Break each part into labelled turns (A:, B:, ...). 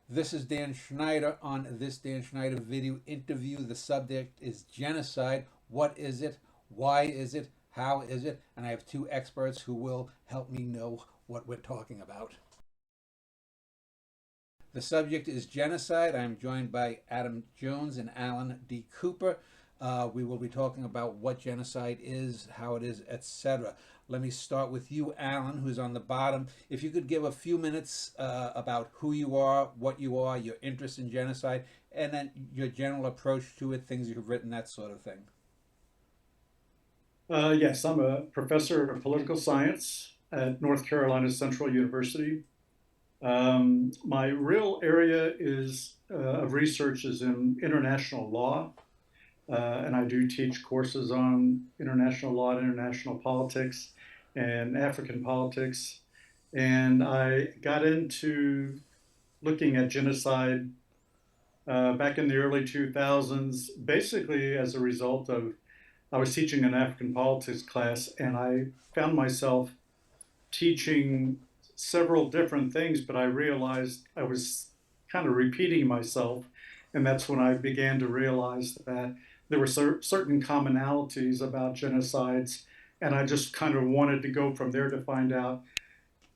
A: This is Dan Schneider on this Dan Schneider video interview. The subject is genocide. What is it? Why is it? How is it? And I have two experts who will help me know what we're talking about. The subject is genocide. I'm joined by Adam Jones and Alan D. Cooper. We will be talking about what genocide is, how it is, etc. Let me start with you, Alan, who's on the bottom. If you could give a few minutes about who you are, what you are, your interest in genocide, and then your general approach to it, things you've written, that sort of thing.
B: Yes, I'm a professor of political science at North Carolina Central University. My real area of research is in international law, and I do teach courses on international law and international politics and African politics. And I got into looking at genocide back in the early 2000s, basically as a result of I was teaching an African politics class, and I found myself teaching several different things, but I realized I was kind of repeating myself. And that's when I began to realize that there were certain commonalities about genocides. And I just kind of wanted to go from there to find out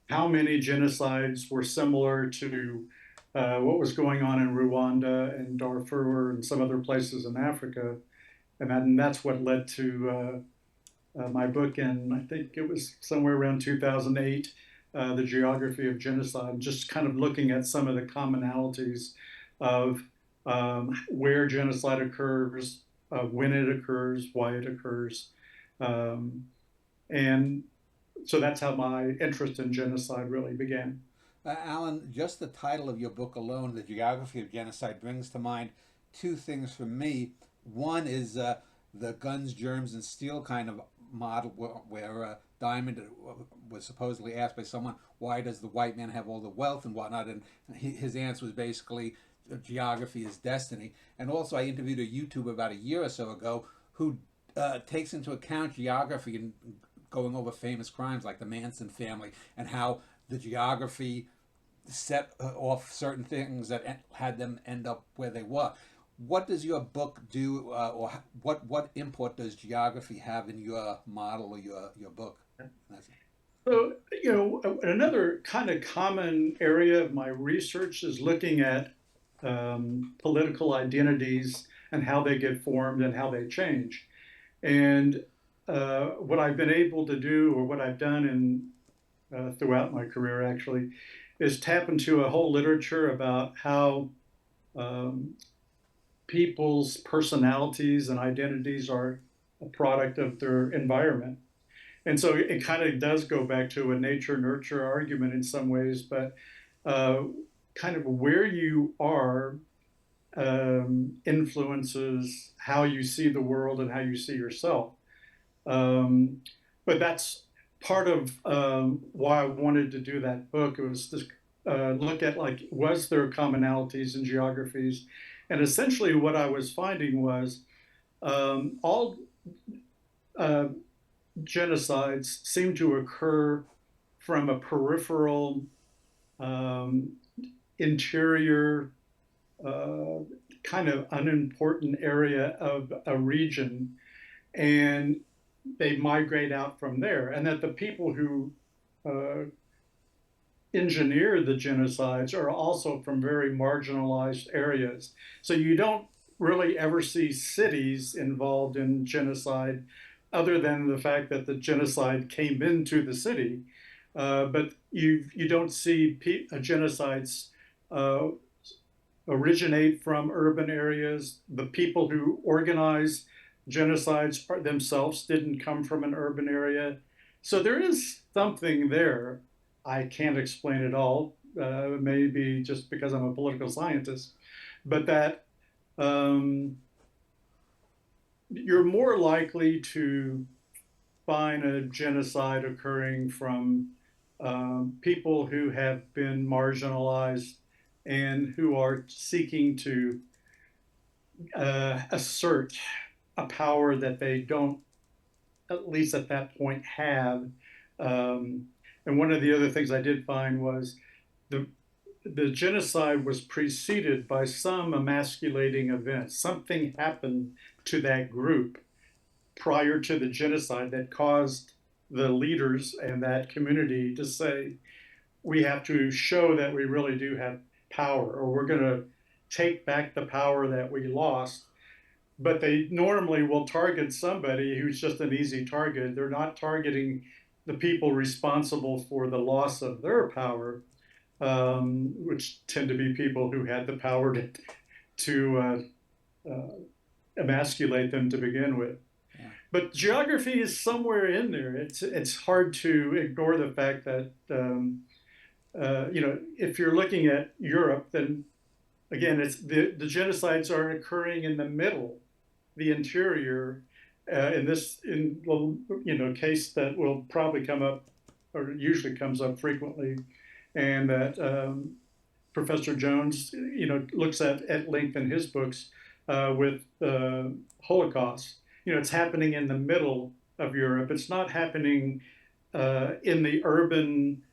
B: how many genocides were similar to what was going on in Rwanda and Darfur and some other places in Africa. And that's what led to my book, and I think it was somewhere around 2008, The Geography of Genocide, just kind of looking at some of the commonalities of where genocide occurs, when it occurs, why it occurs. Um, and so that's how my interest in genocide really began.
A: Alan, just the title of your book alone, The Geography of Genocide, brings to mind two things for me. One is the guns, germs, and steel kind of model where Diamond was supposedly asked by someone, why does the white man have all the wealth and whatnot? And his answer was basically, geography is destiny. And also, I interviewed a YouTuber about a year or so ago who takes into account geography and going over famous crimes like the Manson family and how the geography set off certain things that had them end up where they were. What does your book do, or what import does geography have in your model or your book?
B: So, another kind of common area of my research is looking at political identities and how they get formed and how they change. And what I've been able to do, or what I've done throughout my career actually, is tap into a whole literature about how um, people's personalities and identities are a product of their environment. And so it kind of does go back to a nature nurture argument in some ways, but uh, kind of where you are influences how you see the world and how you see yourself. Um, but that's part of why I wanted to do that book. It was to look at, like, was there commonalities in geographies? And essentially what I was finding was all uh, genocides seem to occur from a peripheral, um, interior, uh, kind of unimportant area of a region, and they migrate out from there. And that the people who uh, engineer the genocides are also from very marginalized areas. So you don't really ever see cities involved in genocide other than the fact that the genocide came into the city. But you don't see genocides uh, originate from urban areas. The people who organize genocides themselves didn't come from an urban area. So there is something there. I can't explain it all, maybe just because I'm a political scientist, but that um, you're more likely to find a genocide occurring from people who have been marginalized and who are seeking to assert a power that they don't, at least at that point, have. And one of the other things I did find was the the genocide was preceded by some emasculating event. Something happened to that group prior to the genocide that caused the leaders and that community to say, we have to show that we really do have power, or we're going to take back the power that we lost. But they normally will target somebody who's just an easy target. They're not targeting the people responsible for the loss of their power, which tend to be people who had the power to emasculate them to begin with.
A: Yeah.
B: But geography is somewhere in there. It's hard to ignore the fact that if you're looking at Europe, then again, it's the genocides are occurring in the middle, the interior. In this, case that will probably come up, or usually comes up frequently, and that Professor Jones, looks at length in his books with Holocaust. It's happening in the middle of Europe. It's not happening in the urban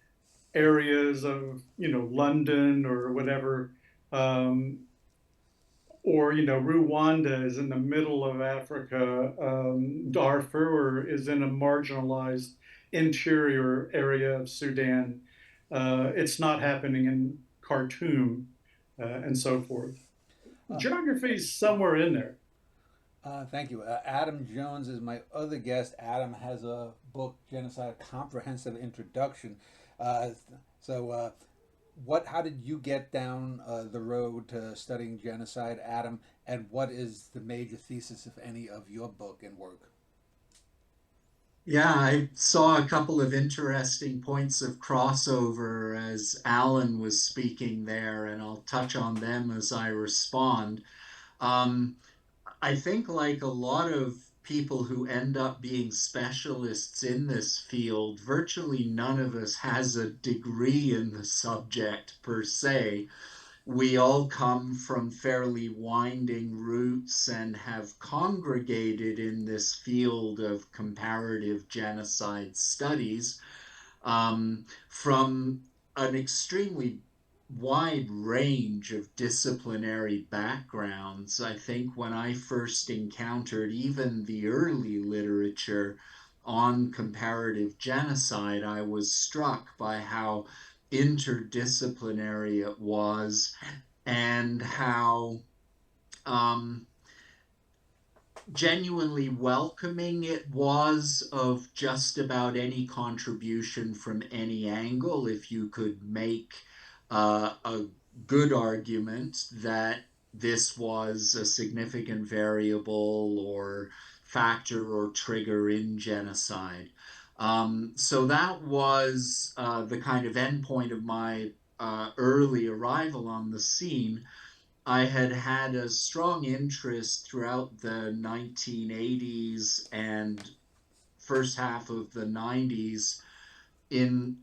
B: areas of London or whatever, or Rwanda is in the middle of Africa. Darfur is in a marginalized interior area of Sudan. It's not happening in Khartoum, and so forth. Geography is somewhere in there.
A: Thank you. Adam Jones is my other guest. Adam has a book, Genocide: A Comprehensive Introduction. Uh, so, how did you get down the road to studying genocide, Adam? And what is the major thesis, if any, of your book and work?
C: Yeah, I saw a couple of interesting points of crossover as Alan was speaking there, and I'll touch on them as I respond. Um, I think, like a lot of people who end up being specialists in this field, virtually none of us has a degree in the subject per se. We all come from fairly winding roots and have congregated in this field of comparative genocide studies from an extremely wide range of disciplinary backgrounds. I think when I first encountered even the early literature on comparative genocide, I was struck by how interdisciplinary it was and how um, genuinely welcoming it was of just about any contribution from any angle. If you could make a good argument that this was a significant variable or factor or trigger in genocide. So that was the kind of endpoint of my early arrival on the scene. I had had a strong interest throughout the 1980s and first half of the 90s in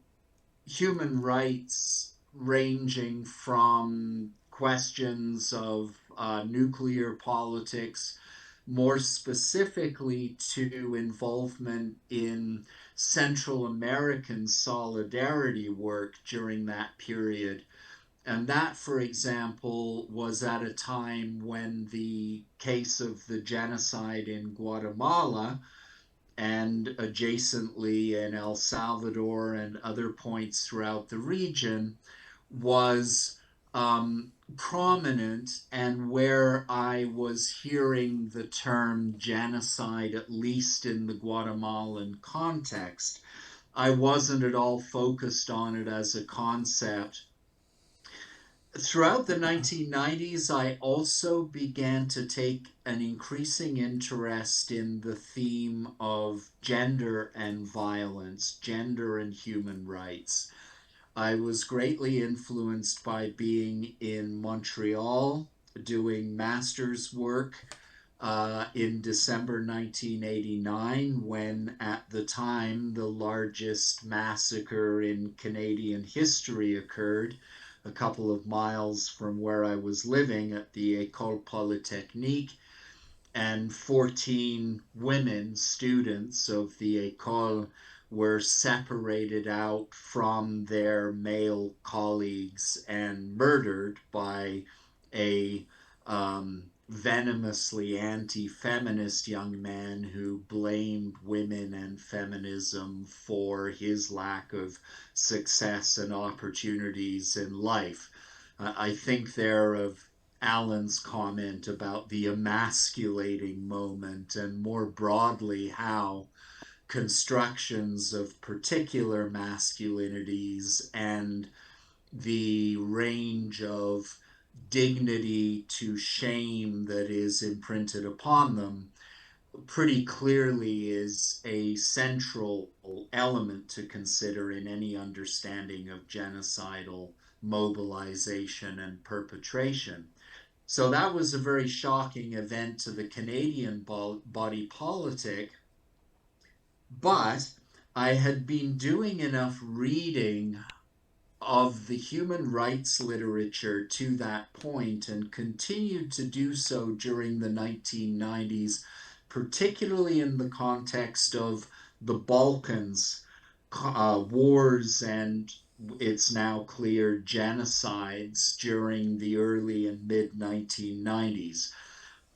C: human rights, ranging from questions of nuclear politics, more specifically to involvement in Central American solidarity work during that period. And that, for example, was at a time when the case of the genocide in Guatemala and adjacently in El Salvador and other points throughout the region was prominent, and where I was hearing the term genocide, at least in the Guatemalan context. I wasn't at all focused on it as a concept. Throughout the 1990s, I also began to take an increasing interest in the theme of gender and violence, gender and human rights. I was greatly influenced by being in Montreal doing master's work in December 1989, when at the time the largest massacre in Canadian history occurred a couple of miles from where I was living at the École Polytechnique. and 14 women students of the école were separated out from their male colleagues and murdered by a venomously anti-feminist young man who blamed women and feminism for his lack of success and opportunities in life. I think there of Alan's comment about the emasculating moment, and more broadly how constructions of particular masculinities and the range of dignity to shame that is imprinted upon them pretty clearly is a central element to consider in any understanding of genocidal mobilization and perpetration. So that was a very shocking event to the Canadian body politic, but I had been doing enough reading of the human rights literature to that point and continued to do so during the 1990s, particularly in the context of the Balkans wars and it's now clear genocides during the early and mid 1990s.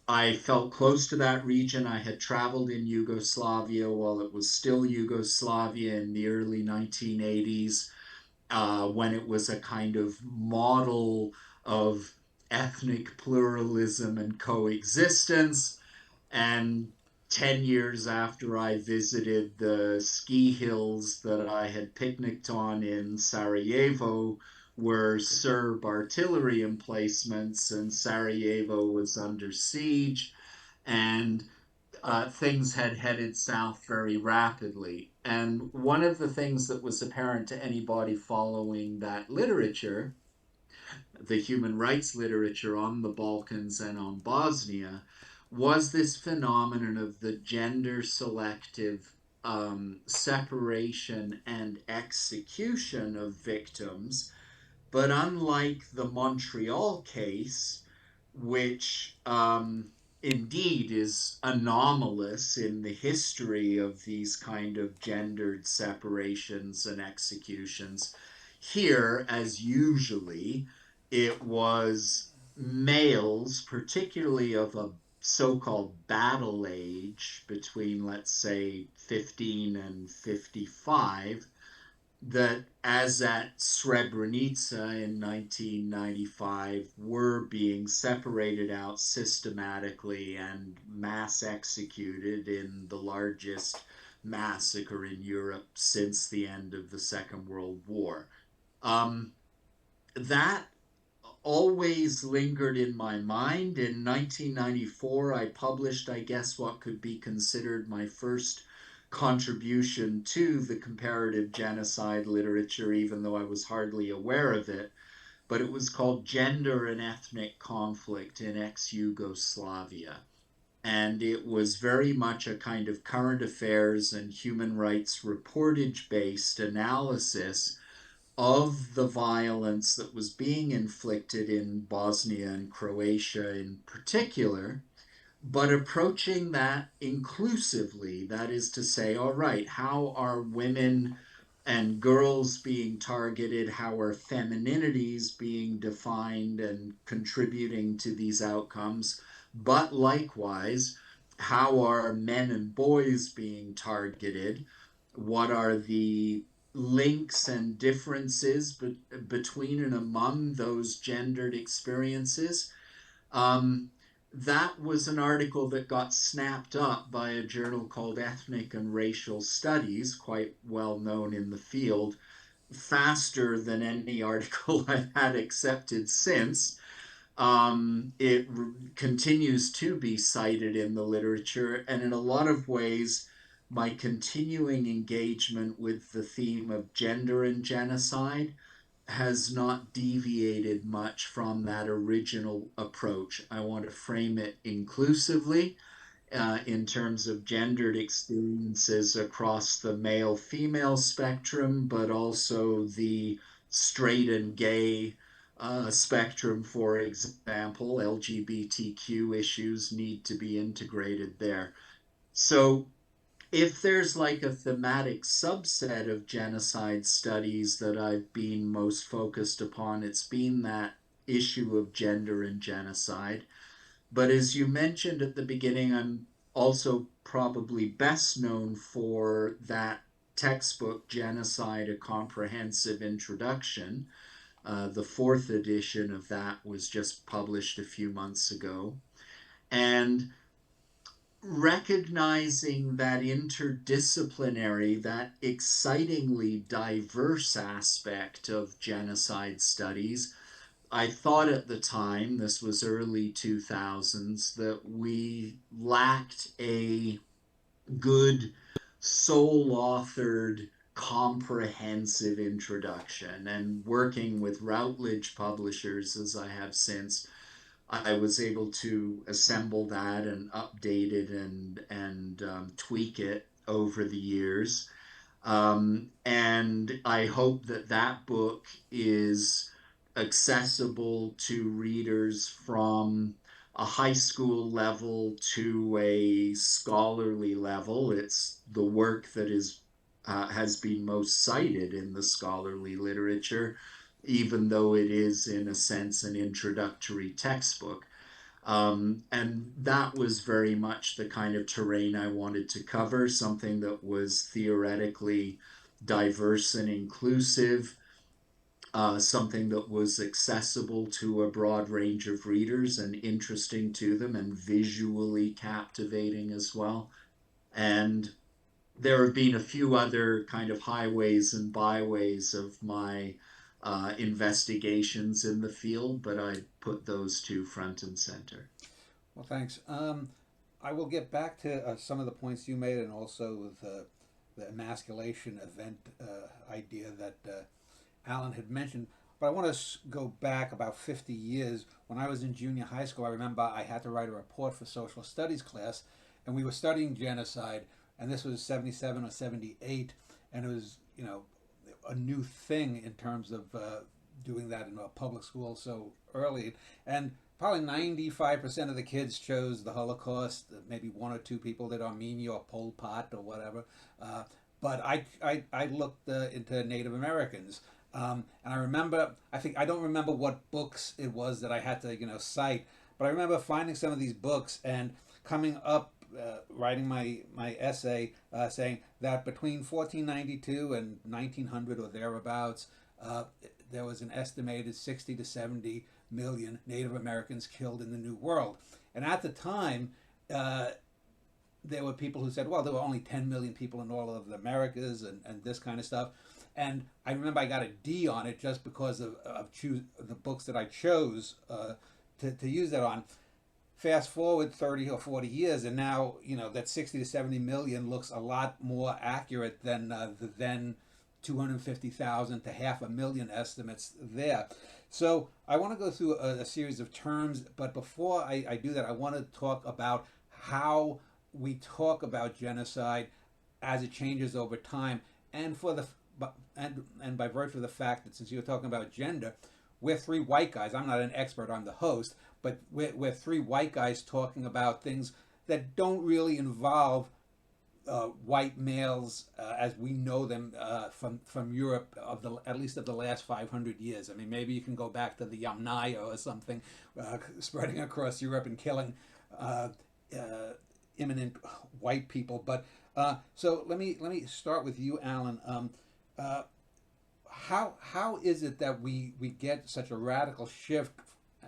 C: I felt close to that region. I had traveled in Yugoslavia while it was still Yugoslavia in the early 1980s, when it was a kind of model of ethnic pluralism and coexistence. And 10 years after I visited the ski hills that I had picnicked on in Sarajevo were Serb artillery emplacements, and Sarajevo was under siege, and things had headed south very rapidly. And one of the things that was apparent to anybody following that literature, the human rights literature on the Balkans and on Bosnia, was this phenomenon of the gender selective separation and execution of victims. But unlike the Montreal case, which indeed is anomalous in the history of these kind of gendered separations and executions, here, as usually, it was males, particularly of a so-called battle age between, let's say, 15 and 55, that, as at Srebrenica in 1995, were being separated out systematically and mass executed in the largest massacre in Europe since the end of the Second World War. That always lingered in my mind. In 1994, I published, I guess, what could be considered my first contribution to the comparative genocide literature, even though I was hardly aware of it. But it was called Gender and Ethnic Conflict in Ex-Yugoslavia. And it was very much a kind of current affairs and human rights reportage-based analysis of the violence that was being inflicted in Bosnia and Croatia in particular, but approaching that inclusively. That is to say, all right, how are women and girls being targeted? How are femininities being defined and contributing to these outcomes? But likewise, how are men and boys being targeted? What are the links and differences between and among those gendered experiences? That was an article that got snapped up by a journal called Ethnic and Racial Studies, quite well known in the field, faster than any article I've had accepted since. It continues to be cited in the literature, and in a lot of ways, my continuing engagement with the theme of gender and genocide has not deviated much from that original approach. I want to frame it inclusively in terms of gendered experiences across the male-female spectrum, but also the straight and gay spectrum, for example. LGBTQ issues need to be integrated there. So if there's like a thematic subset of genocide studies that I've been most focused upon, it's been that issue of gender and genocide. But as you mentioned at the beginning, I'm also probably best known for that textbook, Genocide, A Comprehensive Introduction. The fourth edition of that was just published a few months ago. And recognizing that interdisciplinary, that excitingly diverse aspect of genocide studies, I thought at the time, this was early 2000s, that we lacked a good sole authored comprehensive introduction. And working with Routledge publishers as I have since, I was able to assemble that and update it and tweak it over the years. And I hope that that book is accessible to readers from a high school level to a scholarly level. It's the work that is has been most cited in the scholarly literature, even though it is in a sense an introductory textbook. And that was very much the kind of terrain I wanted to cover, something that was theoretically diverse and inclusive, something that was accessible to a broad range of readers and interesting to them and visually captivating as well. And there have been a few other kind of highways and byways of my investigations in the field, but I put those two front and center.
A: Well, thanks. I will get back to some of the points you made, and also the emasculation event idea that Alan had mentioned. But I want to go back about 50 years. When I was in junior high school, I remember I had to write a report for social studies class, and we were studying genocide, and this was 77 or 78, and it was, a new thing in terms of doing that in a public school so early. And probably 95% of the kids chose the Holocaust. Maybe one or two people did Armenia or Pol Pot or whatever. But I looked into Native Americans. And I remember, I don't remember what books it was that I had to, cite, but I remember finding some of these books and coming up, writing my essay, saying that between 1492 and 1900 or thereabouts, there was an estimated 60 to 70 million Native Americans killed in the New World. And at the time, there were people who said, well, there were only 10 million people in all of the Americas and this kind of stuff. And I remember I got a D on it just because of the books that I chose to use that on. Fast forward 30 or 40 years, and now, that 60 to 70 million looks a lot more accurate than the then 250,000 to 500,000 estimates there. So I want to go through a series of terms, but before I do that, I want to talk about how we talk about genocide as it changes over time, and and by virtue of the fact that, since you're talking about gender, we're three white guys. I'm not an expert, I'm the host, but we're three white guys talking about things that don't really involve white males as we know them from Europe, at least of the last 500 years. I mean, maybe you can go back to the Yamnaya or something, spreading across Europe and killing imminent white people. But so let me start with you, Alan. How is it that we get such a radical shift?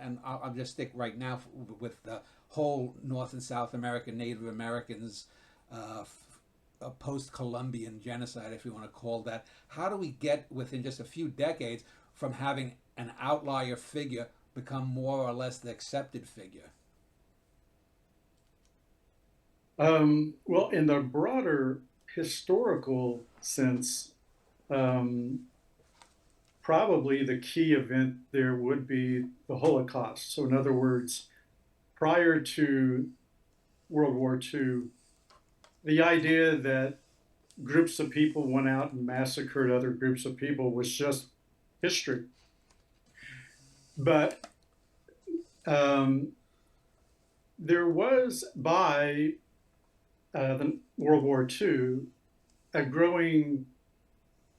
A: And I'll just stick right now with the whole North and South American Native Americans, post-Columbian genocide, if you want to call that. How do we get, within just a few decades, from having an outlier figure become more or less the accepted figure?
B: Well, in the broader historical sense, probably the key event there would be the Holocaust. So in other words, prior to World War II, the idea that groups of people went out and massacred other groups of people was just history. But there was, by the World War II, a growing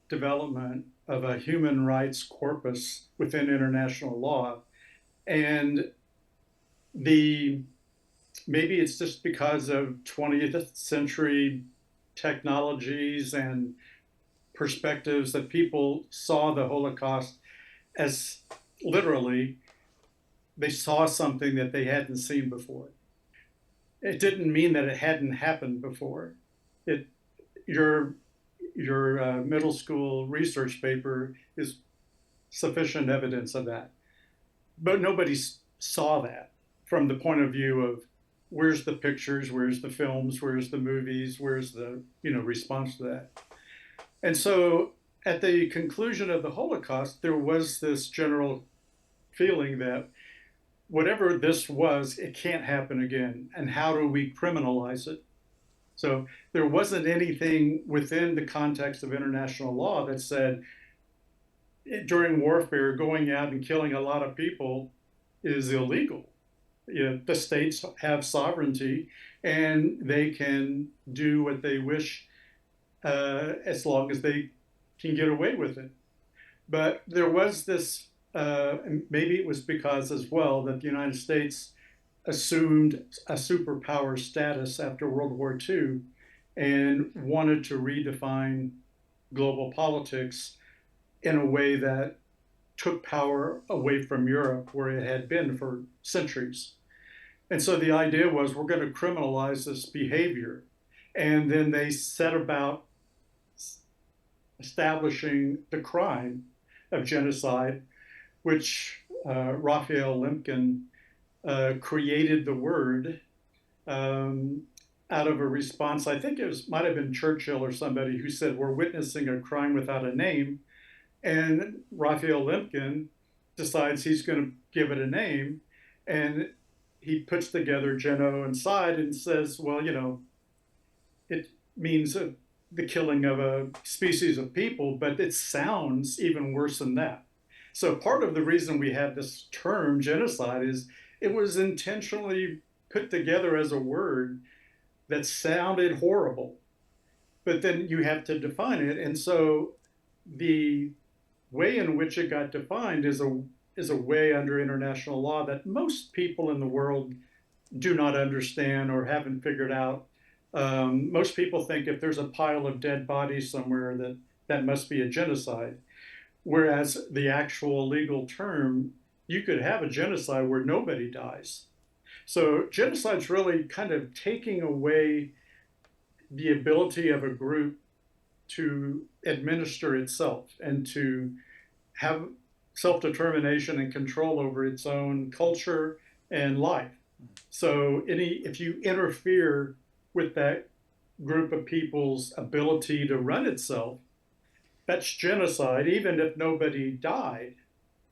B: development of a human rights corpus within international law. And maybe it's just because of 20th century technologies and perspectives that people saw the Holocaust as literally, they saw something that they hadn't seen before. It didn't mean that it hadn't happened before. Your middle school research paper is sufficient evidence of that. But nobody saw that from the point of view of where's the pictures, where's the films, where's the movies, where's the response to that. And so at the conclusion of the Holocaust, there was this general feeling that whatever this was, it can't happen again. And how do we criminalize it? So there wasn't anything within the context of international law that said during warfare, going out and killing a lot of people is illegal. The states have sovereignty and they can do what they wish as long as they can get away with it. But there was this, maybe it was because as well that the United States assumed a superpower status after World War II and wanted to redefine global politics in a way that took power away from Europe, where it had been for centuries. And so the idea was we're going to criminalize this behavior. And then they set about establishing the crime of genocide, which Raphael Lemkin created the word out of a response. I think might have been Churchill or somebody who said, we're witnessing a crime without a name. And Raphael Lemkin decides he's going to give it a name. And he puts together genocide and says, well, it means the killing of a species of people, but it sounds even worse than that. So part of the reason we have this term genocide is it was intentionally put together as a word that sounded horrible, but then you have to define it. And so the way in which it got defined is a way under international law that most people in the world do not understand or haven't figured out. Most people think if there's a pile of dead bodies somewhere that must be a genocide, whereas the actual legal term, you could have a genocide where nobody dies. So genocide's really kind of taking away the ability of a group to administer itself and to have self-determination and control over its own culture and life. So if you interfere with that group of people's ability to run itself, that's genocide, even if nobody died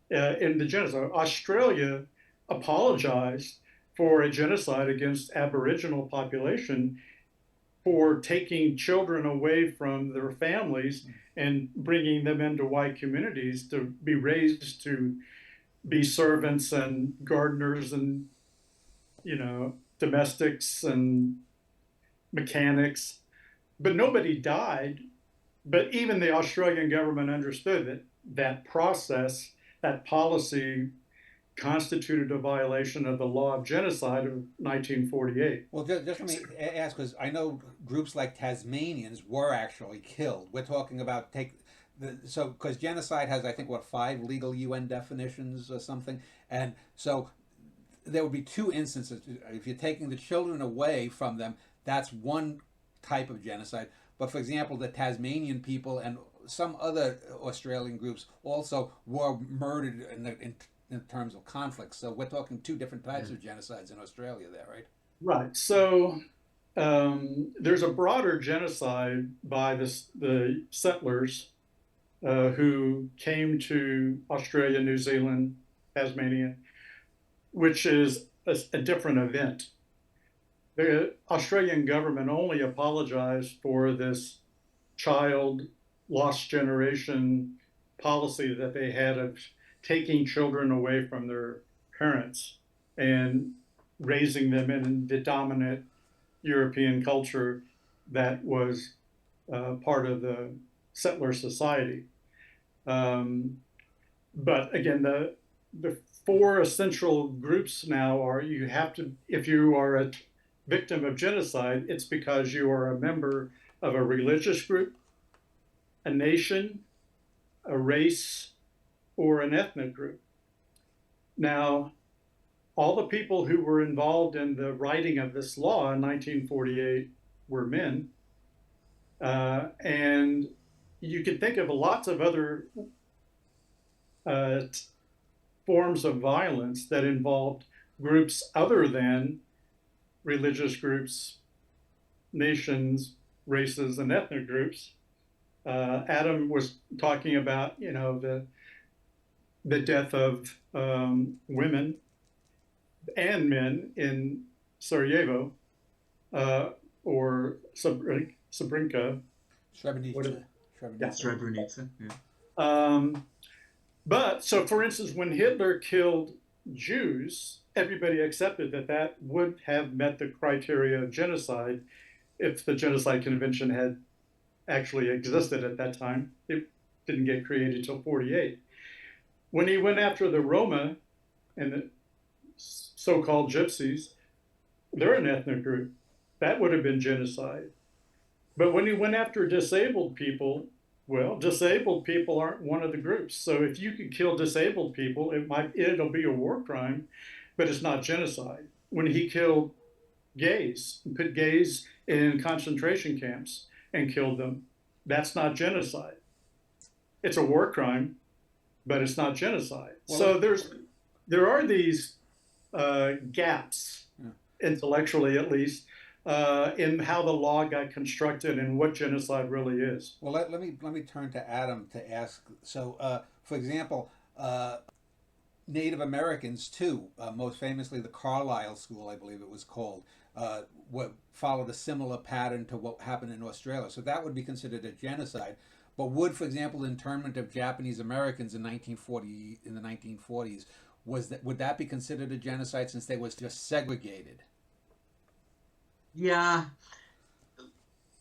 B: in the genocide. Australia apologized for a genocide against Aboriginal population for taking children away from their families and bringing them into white communities to be raised to be servants and gardeners and, domestics and mechanics. But nobody died. But even the Australian government understood that that process, that policy constituted a violation of the law of genocide of 1948.
A: Well, just let me ask, because I know groups like Tasmanians were actually killed. We're talking about because genocide has, I think, 5 legal UN definitions or something, and so there would be 2 instances. If you're taking the children away from them, that's one type of genocide. But for example, the Tasmanian people and some other Australian groups also were murdered in terms of conflict. So we're talking 2 different types of genocides in Australia there, right?
B: Right. So there's a broader genocide by the settlers who came to Australia, New Zealand, Tasmania, which is a different event. The Australian government only apologized for this child lost generation policy that they had of taking children away from their parents and raising them in the dominant European culture that was part of the settler society. Um, but again, the four essential groups now are: you have to, if you are a victim of genocide, it's because you are a member of a religious group, a nation, a race, or an ethnic group. Now, all the people who were involved in the writing of this law in 1948 were men. And you could think of lots of other forms of violence that involved groups other than religious groups, nations, races, and ethnic groups. Adam was talking about, the death of women and men in Sarajevo or Srebrenica.
A: Srebrenica.
C: Yeah. Srebrenica. Yeah.
B: But so, for instance, when Hitler killed Jews, everybody accepted that that would have met the criteria of genocide if the Genocide Convention had actually existed at that time. It didn't get created until 48. When he went after the Roma and the so-called gypsies, they're an ethnic group. That would have been genocide. But when he went after disabled people, well, disabled people aren't one of the groups. So if you could kill disabled people, it'll be a war crime, but it's not genocide. When he killed gays, put gays in concentration camps and killed them, that's not genocide. It's a war crime, but it's not genocide. Well, so there are these gaps, intellectually at least, in how the law got constructed and what genocide really is.
A: Well, let me turn to Adam to ask. So, for example, Native Americans too, most famously the Carlisle School, I believe it was called, followed a similar pattern to what happened in Australia. So that would be considered a genocide. But would, for example, internment of Japanese Americans in the 1940s, would that be considered a genocide since they was just segregated?
C: Yeah.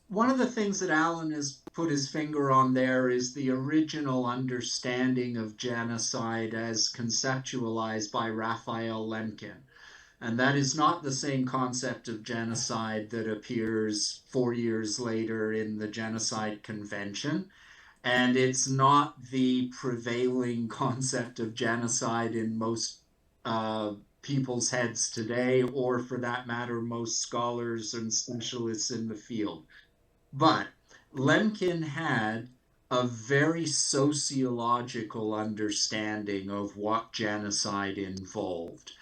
C: One of the things that Alan has put his finger on there is the original understanding of genocide as conceptualized by Raphael Lemkin. And that is not the same concept of genocide that appears 4 years later in the Genocide Convention. And it's not the prevailing concept of genocide in most people's heads today, or for that matter, most scholars and specialists in the field. But Lemkin had a very sociological understanding of what genocide involved,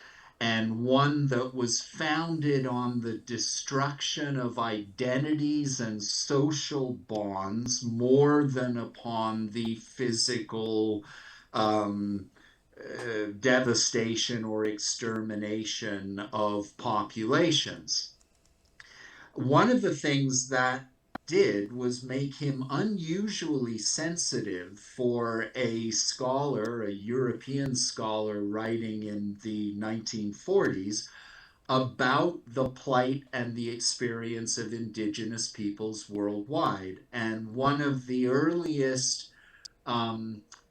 C: and one that was founded on the destruction of identities and social bonds more than upon the physical devastation or extermination of populations. One of the things that did was make him unusually sensitive for a scholar, a European scholar writing in the 1940s about the plight and the experience of indigenous peoples worldwide. And one of the earliest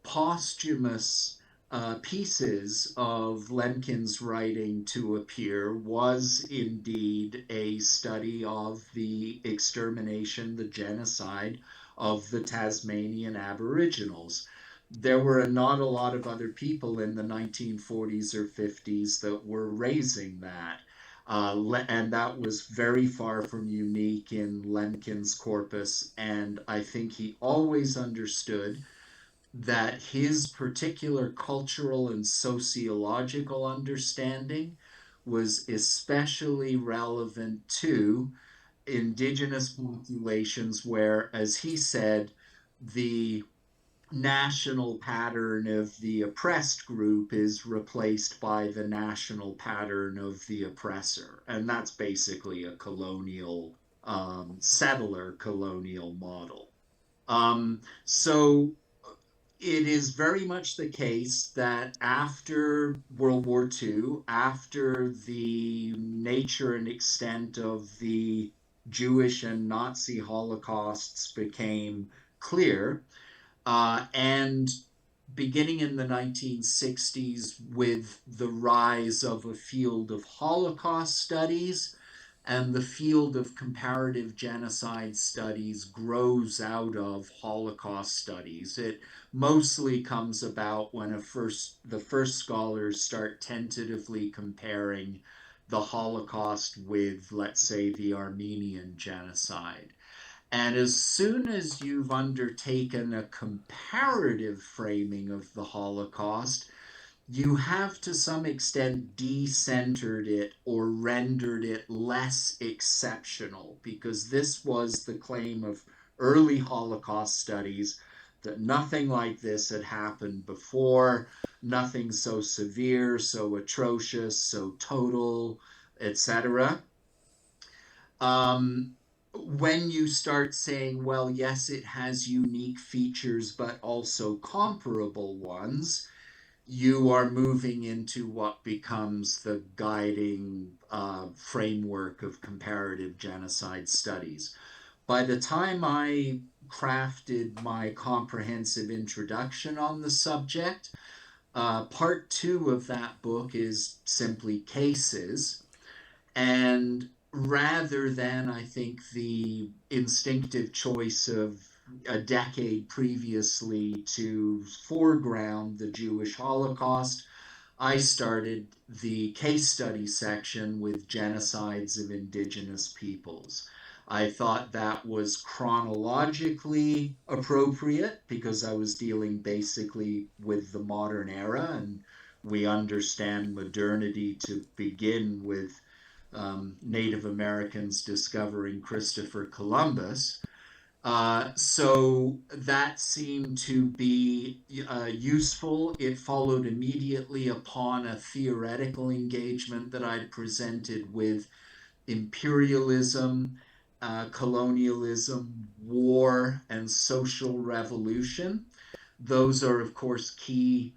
C: posthumous pieces of Lemkin's writing to appear was indeed a study of the extermination, the genocide of the Tasmanian Aboriginals. There were not a lot of other people in the 1940s or 50s that were raising that. And that was very far from unique in Lemkin's corpus. And I think he always understood that his particular cultural and sociological understanding was especially relevant to indigenous populations where, as he said, the national pattern of the oppressed group is replaced by the national pattern of the oppressor. And that's basically a colonial, settler colonial model. So it is very much the case that after World War II, after the nature and extent of the Jewish and Nazi Holocausts became clear, and beginning in the 1960s with the rise of a field of Holocaust studies, and the field of comparative genocide studies grows out of Holocaust studies. It mostly comes about when the first scholars start tentatively comparing the Holocaust with, let's say, the Armenian genocide. And as soon as you've undertaken a comparative framing of the Holocaust, you have to some extent decentered it or rendered it less exceptional, because this was the claim of early Holocaust studies, that nothing like this had happened before, nothing so severe, so atrocious, so total, etc. When you start saying, well, yes, it has unique features, but also comparable ones, you are moving into what becomes the guiding framework of comparative genocide studies. By the time I crafted my comprehensive introduction on the subject, part two of that book is simply cases. And rather than, I think, the instinctive choice of a decade previously to foreground the Jewish Holocaust, I started the case study section with genocides of indigenous peoples. I thought that was chronologically appropriate because I was dealing basically with the modern era, and we understand modernity to begin with Native Americans discovering Christopher Columbus. So that seemed to be useful. It followed immediately upon a theoretical engagement that I'd presented with imperialism, colonialism, war, and social revolution. Those are, of course, key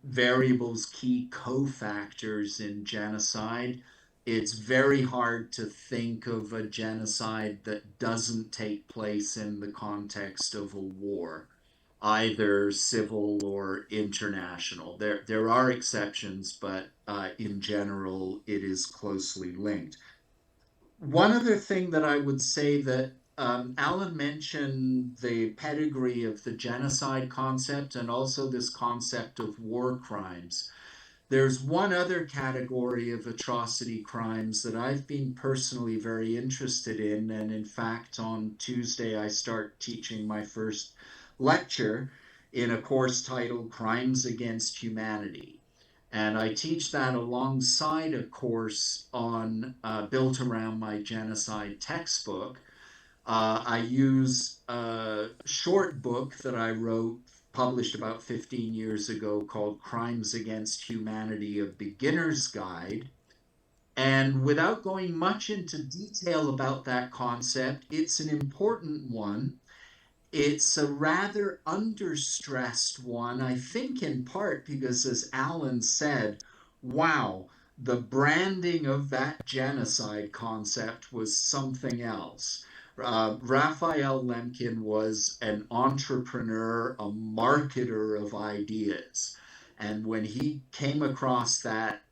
C: variables, key cofactors in genocide. It's very hard to think of a genocide that doesn't take place in the context of a war, either civil or international. There are exceptions, but in general, it is closely linked. One other thing that I would say that Alan mentioned the pedigree of the genocide concept and also this concept of war crimes. There's one other category of atrocity crimes that I've been personally very interested in. And in fact, on Tuesday, I start teaching my first lecture in a course titled Crimes Against Humanity. And I teach that alongside a course on built around my genocide textbook. I use a short book that I wrote, published about 15 years ago, called Crimes Against Humanity, A Beginner's Guide. And without going much into detail about that concept, it's an important one. It's a rather understressed one, I think, in part because, as Alan said, wow, the branding of that genocide concept was something else. Raphael Lemkin was an entrepreneur, a marketer of ideas. And when he came across that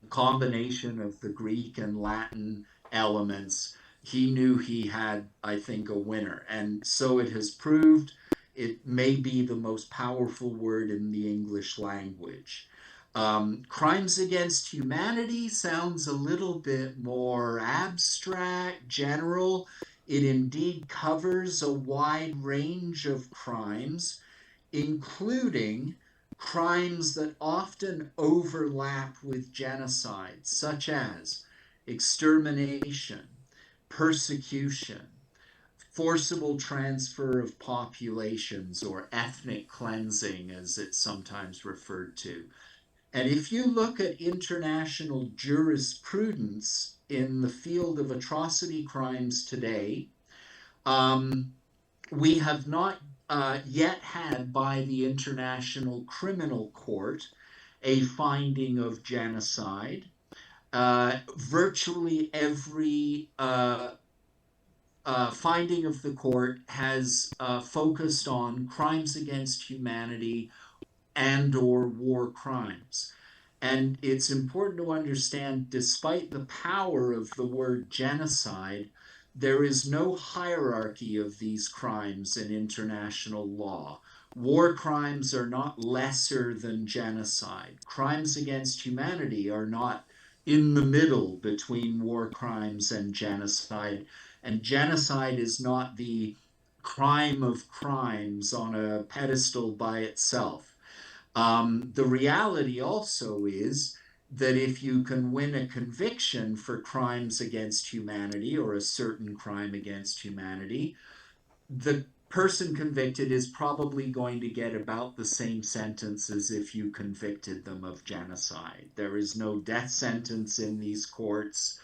C: combination of the Greek and Latin elements, he knew he had, I think, a winner. And so it has proved. It may be the most powerful word in the English language. Crimes against humanity sounds a little bit more abstract, general. It indeed covers a wide range of crimes, including crimes that often overlap with genocide, such as extermination, persecution, forcible transfer of populations, or ethnic cleansing, as it's sometimes referred to. And if you look at international jurisprudence in the field of atrocity crimes today, we have not yet had by the International Criminal Court a finding of genocide. Virtually every finding of the court has focused on crimes against humanity and or war crimes. And it's important to understand, despite the power of the word genocide, there is no hierarchy of these crimes in international law. War crimes are not lesser than genocide. Crimes against humanity are not in the middle between war crimes and genocide. And genocide is not the crime of crimes on a pedestal by itself. The reality also is that if you can win a conviction for crimes against humanity or a certain crime against humanity, the person convicted is probably going to get about the same sentence as if you convicted them of genocide. There is no death sentence in these courts,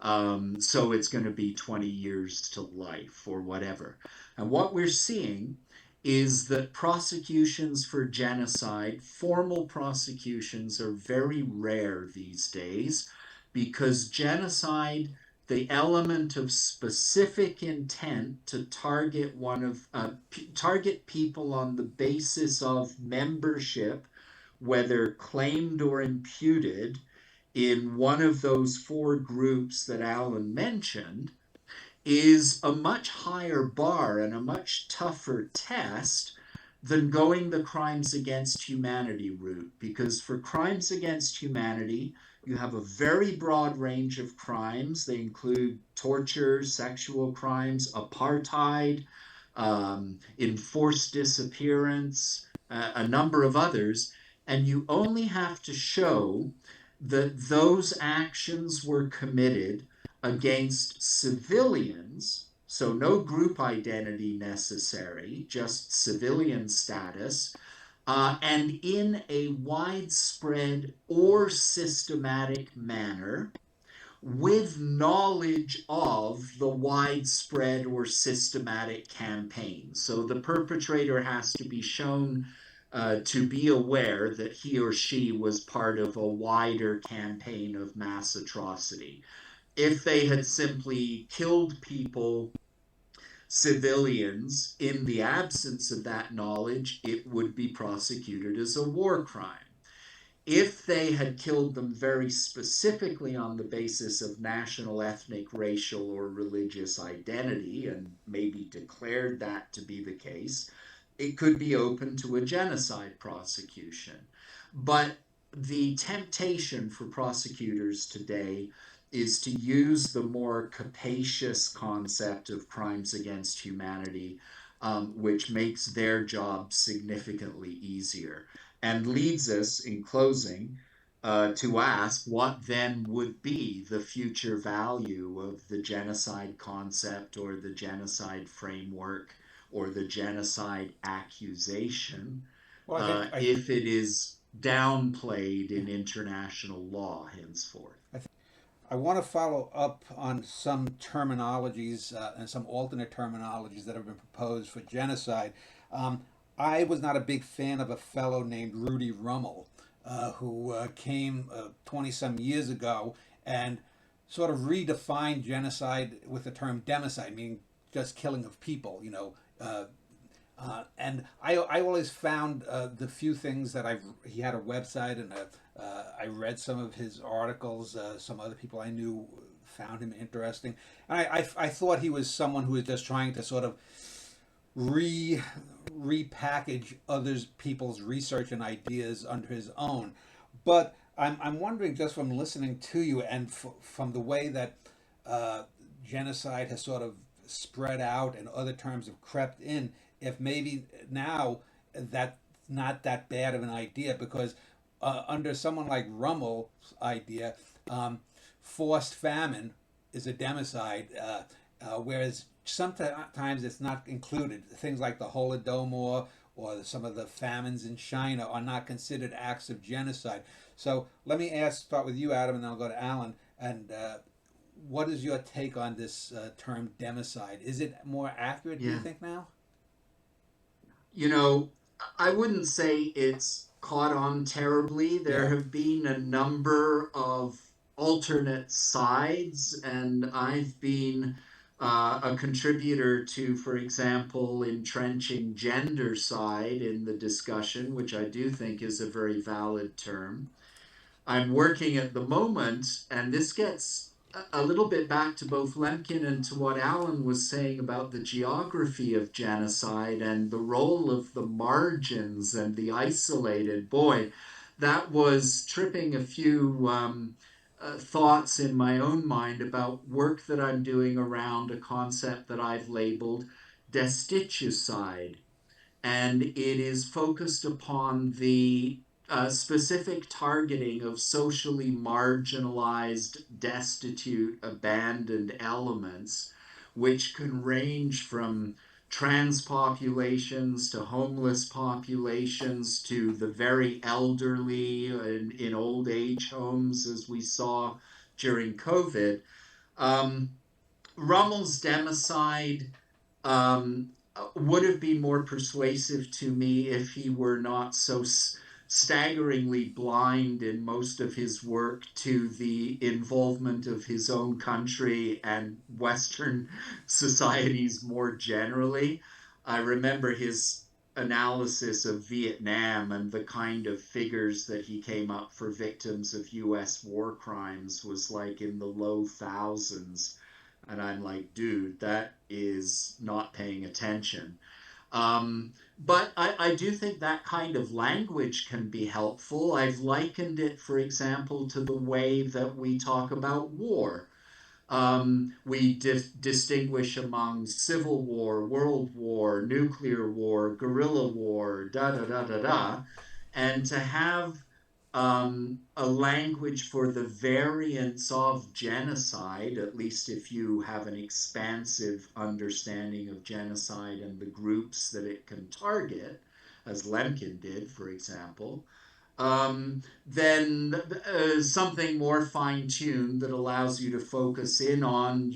C: so it's going to be 20 years to life or whatever. And what we're seeing is that prosecutions for genocide, formal prosecutions, are very rare these days because genocide, the element of specific intent to target target people on the basis of membership, whether claimed or imputed, in one of those four groups that Alan mentioned, is a much higher bar and a much tougher test than going the crimes against humanity route. Because for crimes against humanity, you have a very broad range of crimes. They include torture, sexual crimes, apartheid, enforced disappearance, a number of others. And you only have to show that those actions were committed against civilians, so no group identity necessary, just civilian status, and in a widespread or systematic manner with knowledge of the widespread or systematic campaign. So the perpetrator has to be shown to be aware that he or she was part of a wider campaign of mass atrocity. If they had simply killed people, civilians, in the absence of that knowledge, it would be prosecuted as a war crime. If they had killed them very specifically on the basis of national, ethnic, racial, or religious identity, and maybe declared that to be the case, it could be open to a genocide prosecution. But the temptation for prosecutors today is to use the more capacious concept of crimes against humanity, which makes their job significantly easier, and leads us, in closing, to ask what then would be the future value of the genocide concept or the genocide framework or the genocide accusation,
A: Well,
C: if it is downplayed in international law henceforth.
A: I want to follow up on some terminologies and some alternate terminologies that have been proposed for genocide. I was not a big fan of a fellow named Rudy Rummel, who came 20 some years ago and sort of redefined genocide with the term democide, meaning just killing of people, and I always found the few things that he had a website and I read some of his articles. Some other people I knew found him interesting, and I thought he was someone who was just trying to sort of repackage others people's research and ideas under his own. But I'm wondering, just from listening to you and from the way that genocide has sort of spread out and other terms have crept in, if maybe now that's not that bad of an idea, because under someone like Rummel's idea, forced famine is a democide, whereas sometimes it's not included. Things like the Holodomor or some of the famines in China are not considered acts of genocide. So let me start with you, Adam, and then I'll go to Alan. And what is your take on this term democide? Is it more accurate, do you think, now?
C: you know, I wouldn't say it's caught on terribly. There
A: Yeah.
C: have been a number of alternate sides, and I've been a contributor to, for example, entrenching gender side in the discussion, which I do think is a very valid term. I'm working at the moment, and this gets a little bit back to both Lemkin and to what Alan was saying about the geography of genocide and the role of the margins and the isolated. Boy, that was tripping a few thoughts in my own mind about work that I'm doing around a concept that I've labeled destitucide, and it is focused upon the specific targeting of socially marginalized, destitute, abandoned elements, which can range from trans populations to homeless populations to the very elderly in old age homes, as we saw during COVID. Um, Rummel's democide would have been more persuasive to me if he were not so staggeringly blind in most of his work to the involvement of his own country and Western societies more generally. I remember his analysis of Vietnam and the kind of figures that he came up for victims of US war crimes was like in the low thousands. And I'm like, dude, that is not paying attention. But I do think that kind of language can be helpful. I've likened it, for example, to the way that we talk about war. We distinguish among civil war, world war, nuclear war, guerrilla war, da da da da da. And to have a language for the variants of genocide, at least if you have an expansive understanding of genocide and the groups that it can target, as Lemkin did, for example, then something more fine-tuned that allows you to focus in on,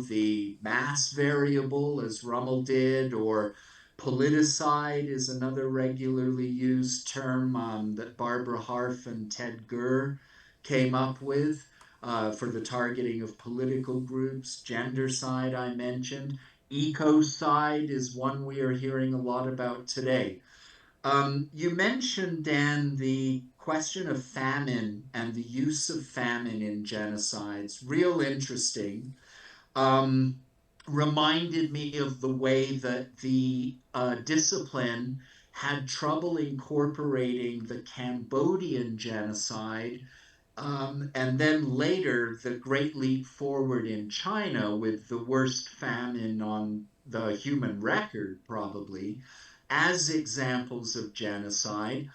C: the mass variable, as Rummel did, or politicide is another regularly used term that Barbara Harf and Ted Gurr came up with for the targeting of political groups. Gendercide, I mentioned. Ecocide is one we are hearing a lot about today. You mentioned, Dan, the question of famine and the use of famine in genocides. Real interesting. Um, Reminded me of the way that the discipline had trouble incorporating the Cambodian genocide, and then later the Great Leap Forward in China with the worst famine on the human record, probably, as examples of genocide,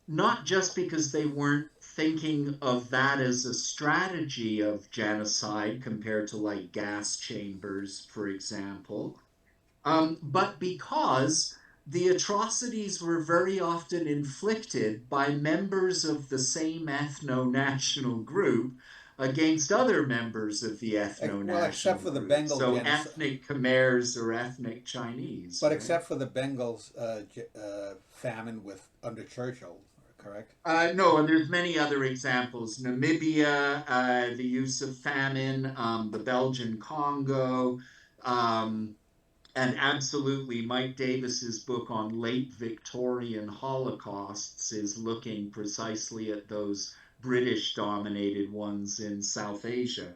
C: not just because they weren't thinking of that as a strategy of genocide compared to like gas chambers, for example, but because the atrocities were very often inflicted by members of the same ethno national group against other members of the ethno
A: Well, except
C: national
A: for the
C: group.
A: Bengal
C: So
A: genocide.
C: ethnic Khmers or ethnic Chinese,
A: But
C: right?
A: except for the Bengals famine with under Churchill, correct?
C: No, and there's many other examples. Namibia, the use of famine, the Belgian Congo, um, and absolutely Mike Davis's book on late Victorian Holocausts is looking precisely at those British dominated ones in South Asia.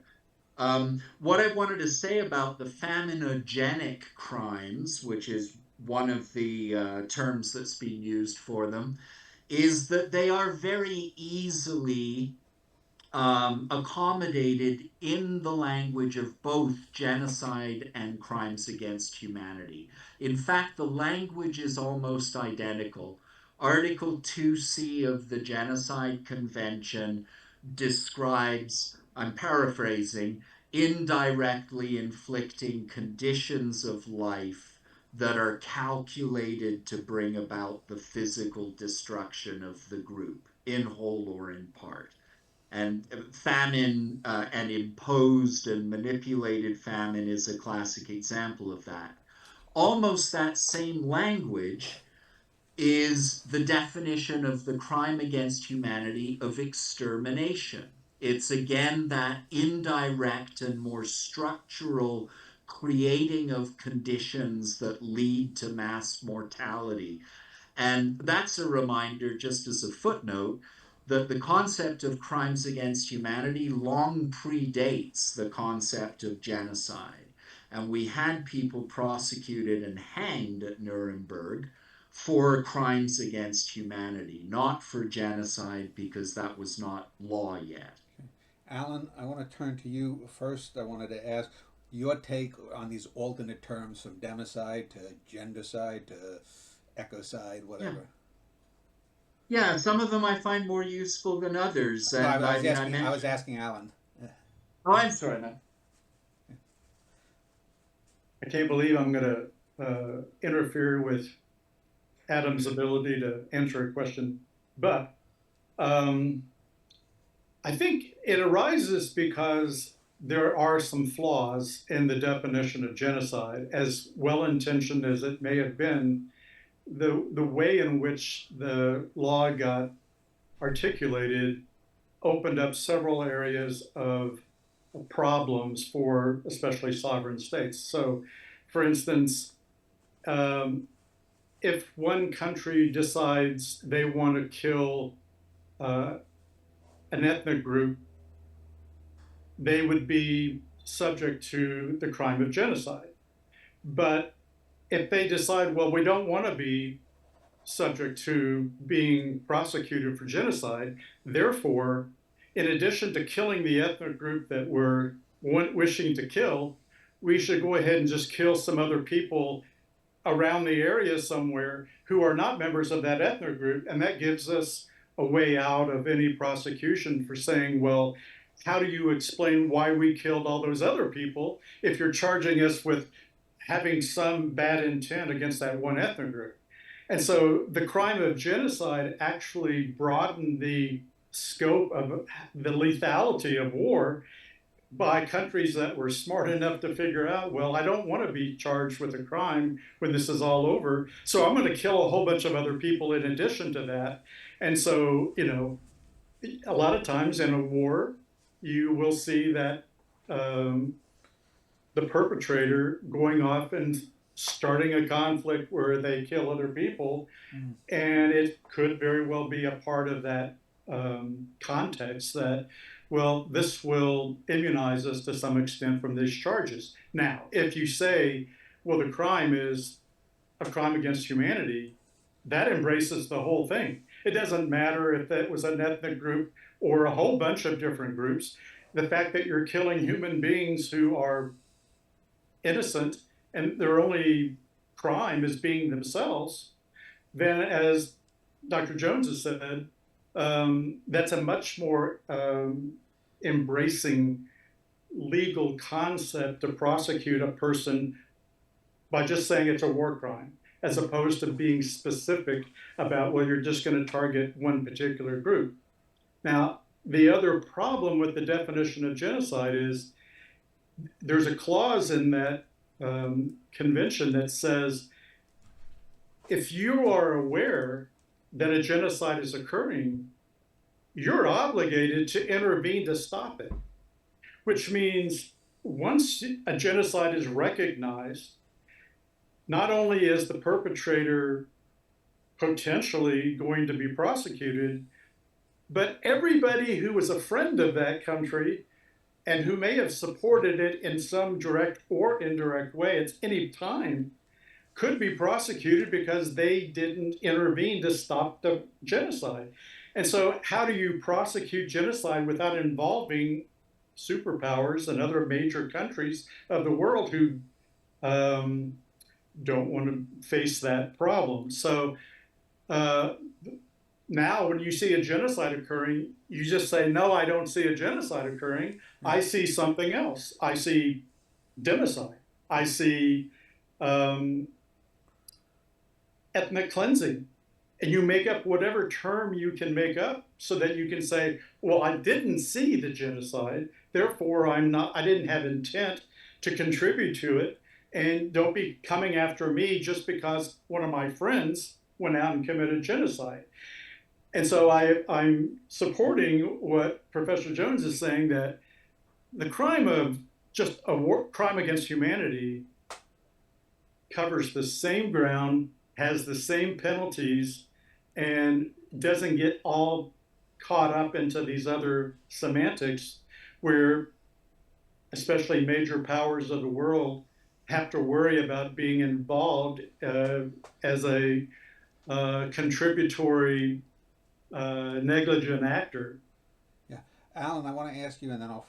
C: What I wanted to say about the faminogenic crimes, which is one of the terms that's being used for them, is that they are very easily accommodated in the language of both genocide and crimes against humanity. In fact, the language is almost identical. Article 2C of the Genocide Convention describes, I'm paraphrasing, indirectly inflicting conditions of life that are calculated to bring about the physical destruction of the group, in whole or in part. And famine and imposed and manipulated famine is a classic example of that. Almost that same language is the definition of the crime against humanity of extermination. It's again that indirect and more structural creating of conditions that lead to mass mortality. And that's a reminder, just as a footnote, that the concept of crimes against humanity long predates the concept of genocide. And we had people prosecuted and hanged at Nuremberg for crimes against humanity, not for genocide, because that was not law yet.
A: Alan, I want to turn to you first. I wanted to ask your take on these alternate terms from democide to gendercide to ecocide, whatever.
C: Yeah, some of them I find more useful than others. And
A: No, I was asking Alan.
C: Oh, I'm sorry, man.
B: I can't believe I'm going to interfere with Adam's ability to answer a question, but I think it arises because there are some flaws in the definition of genocide, as well-intentioned as it may have been. The way in which the law got articulated opened up several areas of problems for especially sovereign states. So, for instance, if one country decides they want to kill an ethnic group, they would be subject to the crime of genocide. But if they decide, well, we don't want to be subject to being prosecuted for genocide, therefore, in addition to killing the ethnic group that we're wishing to kill, we should go ahead and just kill some other people around the area somewhere who are not members of that ethnic group. And that gives us a way out of any prosecution for saying, well, how do you explain why we killed all those other people if you're charging us with having some bad intent against that one ethnic group? And so the crime of genocide actually broadened the scope of the lethality of war by countries that were smart enough to figure out, well, I don't want to be charged with a crime when this is all over, so I'm going to kill a whole bunch of other people in addition to that. And so, you know, a lot of times in a war, you will see that the perpetrator going off and starting a conflict where they kill other people, and it could very well be a part of that context that, well, this will immunize us to some extent from these charges. Now, if you say, well, the crime is a crime against humanity, that embraces the whole thing. It doesn't matter if that was an ethnic group or a whole bunch of different groups. The fact that you're killing human beings who are innocent and their only crime is being themselves, then, as Dr. Jones has said, that's a much more embracing legal concept to prosecute a person by just saying it's a war crime, as opposed to being specific about, well, you're just going to target one particular group. Now, the other problem with the definition of genocide is there's a clause in that convention that says if you are aware that a genocide is occurring, you're obligated to intervene to stop it, which means once a genocide is recognized, not only is the perpetrator potentially going to be prosecuted, but everybody who was a friend of that country and who may have supported it in some direct or indirect way at any time could be prosecuted because they didn't intervene to stop the genocide. And so how do you prosecute genocide without involving superpowers and other major countries of the world who don't want to face that problem? So now when you see a genocide occurring, you just say, no, I don't see a genocide occurring. I see something else. I see democide. I see ethnic cleansing. And you make up whatever term you can make up so that you can say, well, I didn't see the genocide, therefore I didn't have intent to contribute to it, and don't be coming after me just because one of my friends went out and committed genocide. And so I'm supporting what Professor Jones is saying, that the crime of just a crime against humanity covers the same ground, has the same penalties, and doesn't get all caught up into these other semantics where especially major powers of the world have to worry about being involved as a contributory negligent actor.
A: Yeah. Alan, I want to ask you, and then I'll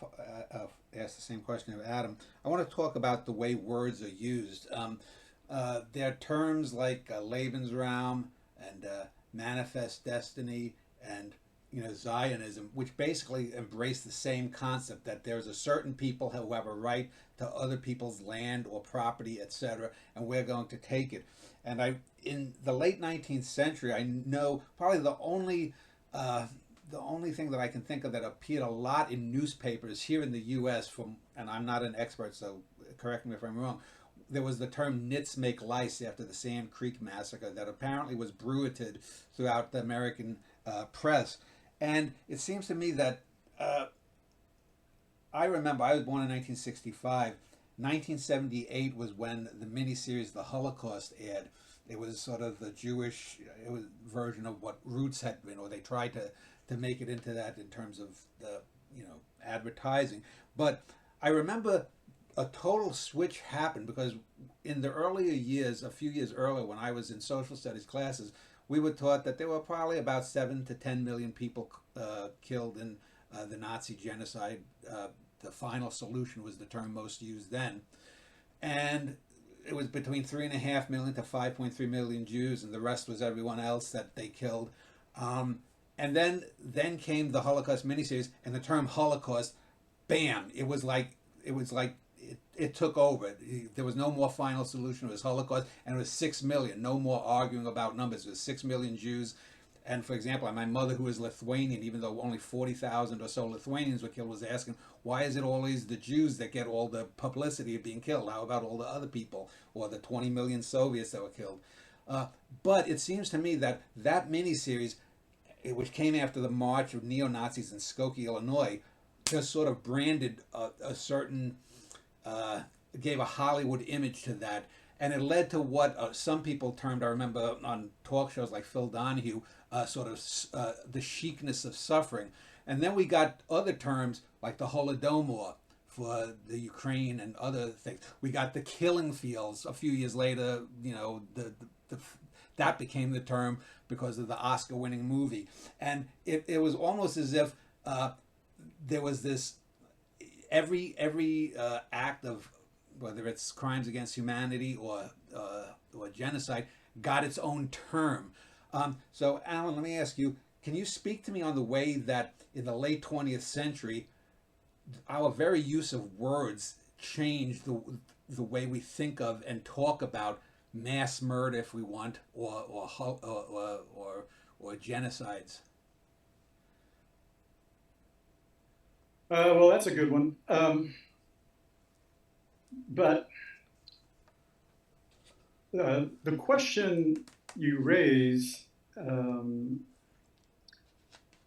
A: ask the same question of Adam. I want to talk about the way words are used. There are terms like Lebensraum and manifest destiny and Zionism, which basically embrace the same concept that there's a certain people who have a right to other people's land or property, etc., and we're going to take it. And in the late 19th century, I know probably the only thing that I can think of that appeared a lot in newspapers here in the U.S. and I'm not an expert, so correct me if I'm wrong. There was the term "nits make lice" after the Sand Creek massacre that apparently was bruited throughout the American press. And it seems to me that I remember I was born in 1965. 1978 was when the miniseries The Holocaust aired. It was sort of the Jewish version of what Roots had been, or they tried to make it into that in terms of the advertising. But I remember a total switch happened because in the earlier years, a few years earlier, when I was in social studies classes, we were taught that there were probably about 7 to 10 million people killed in the Nazi genocide. The final solution was the term most used then. And it was between 3.5 million to 5.3 million Jews, and the rest was everyone else that they killed. And then came the Holocaust miniseries, and the term Holocaust, bam! It was like it took over. There was no more final solution. It was Holocaust, and it was 6 million. No more arguing about numbers. It was 6 million Jews. And for example, my mother, who is Lithuanian, even though only 40,000 or so Lithuanians were killed, was asking, why is it always the Jews that get all the publicity of being killed? How about all the other people, or the 20 million Soviets that were killed? But it seems to me that miniseries, which came after the march of neo-Nazis in Skokie, Illinois, just sort of branded a certain, gave a Hollywood image to that. And it led to what some people termed, I remember on talk shows like Phil Donahue, sort of the chicness of suffering. And then we got other terms like the Holodomor for the Ukraine and other things. We got the killing fields a few years later. That became the term because of the Oscar-winning movie. And it was almost as if there was this, every act of, whether it's crimes against humanity or genocide, got its own term. So, Alan, let me ask you, can you speak to me on the way that in the late 20th century, our very use of words changed the way we think of and talk about mass murder, if we want, or genocides?
B: Well, that's a good one. But the question you raise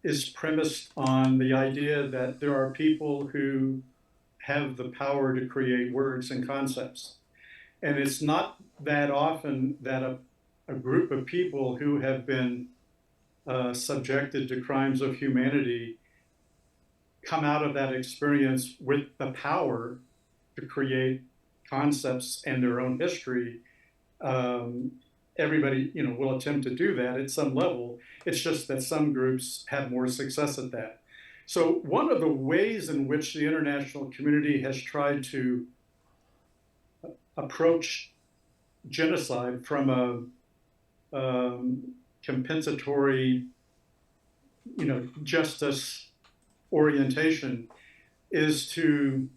B: is premised on the idea that there are people who have the power to create words and concepts. And it's not that often that a group of people who have been subjected to crimes of humanity come out of that experience with the power to create concepts and their own history. Everybody, will attempt to do that at some level. It's just that some groups have more success at that. So one of the ways in which the international community has tried to approach genocide from a compensatory, justice orientation is to,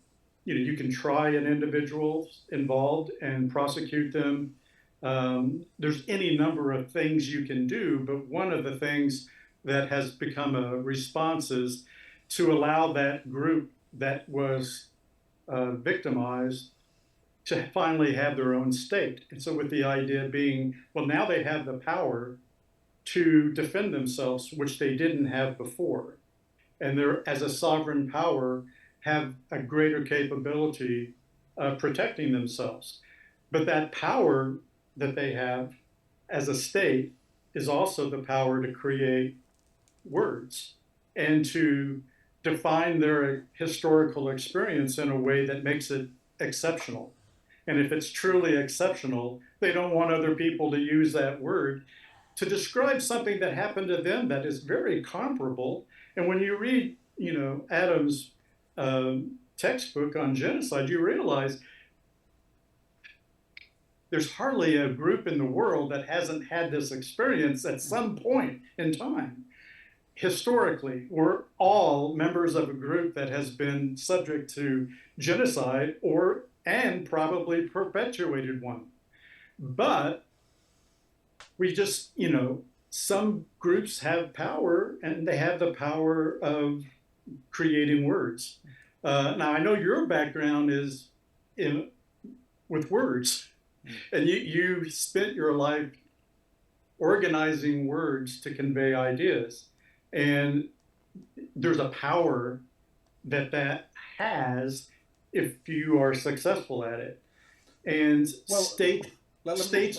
B: you can try an individual involved and prosecute them. There's any number of things you can do, but one of the things that has become a response is to allow that group that was victimized to finally have their own state. And so with the idea being, well, now they have the power to defend themselves, which they didn't have before. And they're, as a sovereign power, have a greater capability of protecting themselves. But that power that they have as a state is also the power to create words and to define their historical experience in a way that makes it exceptional. And if it's truly exceptional, they don't want other people to use that word to describe something that happened to them that is very comparable. And when you read, Adam's textbook on genocide, you realize there's hardly a group in the world that hasn't had this experience at some point in time. Historically, we're all members of a group that has been subject to genocide and probably perpetuated one. But we just, some groups have power, and they have the power of creating words. Now, I know your background is with words, and you spent your life organizing words to convey ideas. And there's a power that has if you are successful at it. And states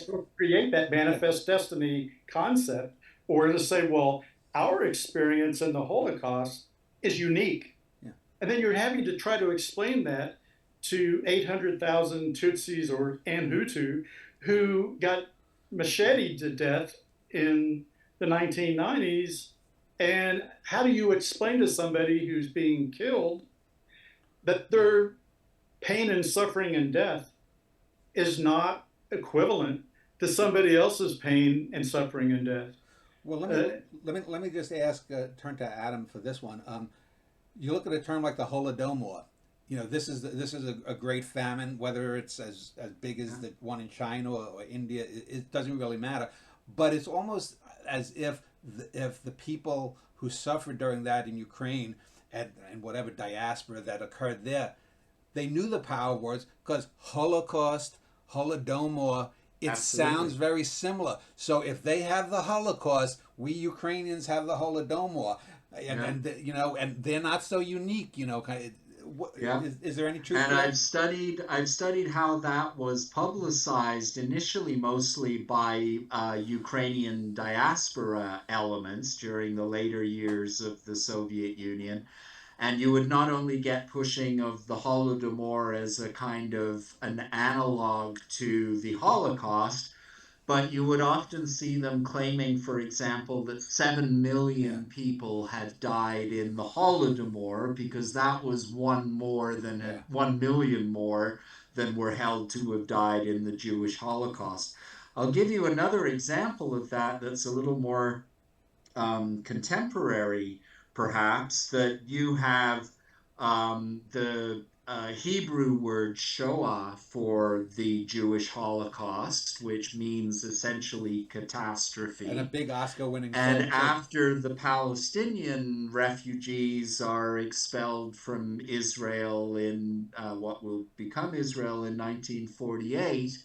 B: will create that manifest destiny concept, or to say, well, our experience in the Holocaust is unique. Yeah. And then you're having to try to explain that to 800,000 Tutsis and Hutu who got macheted to death in the 1990s. And how do you explain to somebody who's being killed that their pain and suffering and death is not equivalent to somebody else's pain and suffering and death?
A: Well, let me just ask, turn to Adam for this one. You look at a term like the Holodomor. This is a great famine, whether it's as big as the one in China or India. It doesn't really matter, but it's almost as if the people who suffered during that in Ukraine and whatever diaspora that occurred there, they knew the power words because Holocaust, Holodomor, it Absolutely. Sounds very similar. So if they have the Holocaust, we Ukrainians have the Holodomor, and they're not so unique. Is there any truth?
C: And I've studied how that was publicized initially, mostly by Ukrainian diaspora elements during the later years of the Soviet Union. And you would not only get pushing of the Holodomor as a kind of an analog to the Holocaust, but you would often see them claiming, for example, that 7 million people had died in the Holodomor because that was 1 million more than were held to have died in the Jewish Holocaust. I'll give you another example of that that's a little more contemporary, perhaps, that you have the Hebrew word Shoah for the Jewish Holocaust, which means essentially catastrophe.
A: And a big Oscar-winning film.
C: And after the Palestinian refugees are expelled from Israel in what will become Israel in 1948,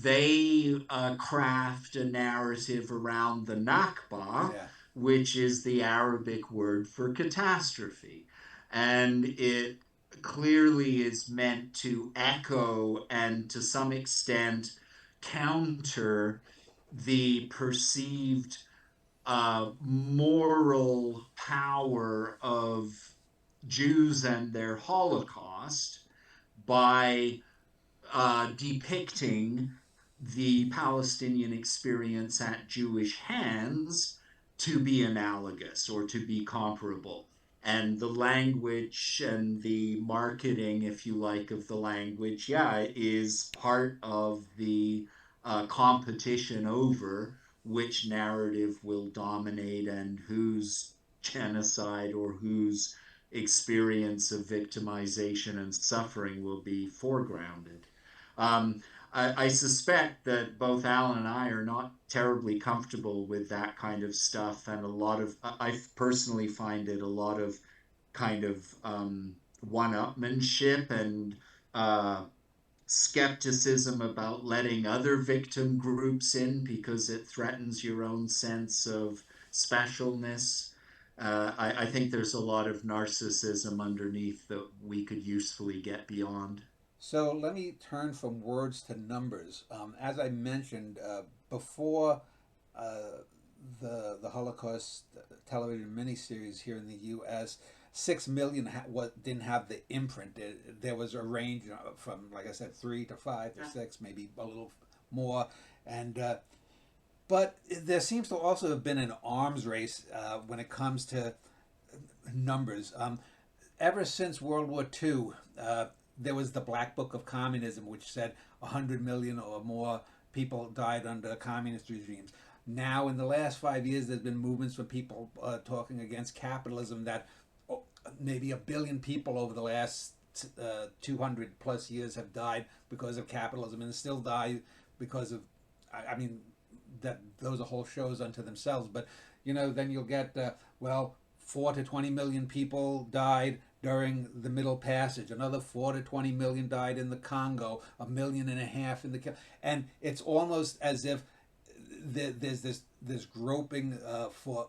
C: they craft a narrative around the Nakba, which is the Arabic word for catastrophe. And it clearly is meant to echo and to some extent counter the perceived moral power of Jews and their Holocaust by depicting the Palestinian experience at Jewish hands to be analogous or to be comparable. And the language and the marketing, if you like, of the language, is part of the competition over which narrative will dominate and whose genocide or whose experience of victimization and suffering will be foregrounded. I suspect that both Alan and I are not terribly comfortable with that kind of stuff, and I personally find it a lot of kind of one-upmanship and skepticism about letting other victim groups in because it threatens your own sense of specialness. I think there's a lot of narcissism underneath that we could usefully get beyond.
A: So let me turn from words to numbers. As I mentioned before, uh, the Holocaust television miniseries here in the U.S., 6 million what didn't have the imprint. There was a range from, like I said, 3 to 5 to 6, maybe a little more, and but there seems to also have been an arms race when it comes to numbers. Ever since World War II, there was the Black Book of Communism, which said 100 million or more people died under communist regimes. Now, in the last 5 years, there's been movements from people talking against capitalism that maybe 1 billion people over the last 200 plus years have died because of capitalism and still die because of, I mean, that those are whole shows unto themselves. But, then you'll get, 4 to 20 million people died during the Middle Passage. Another 4 to 20 million died in the Congo. 1.5 million in the, and it's almost as if there's this groping for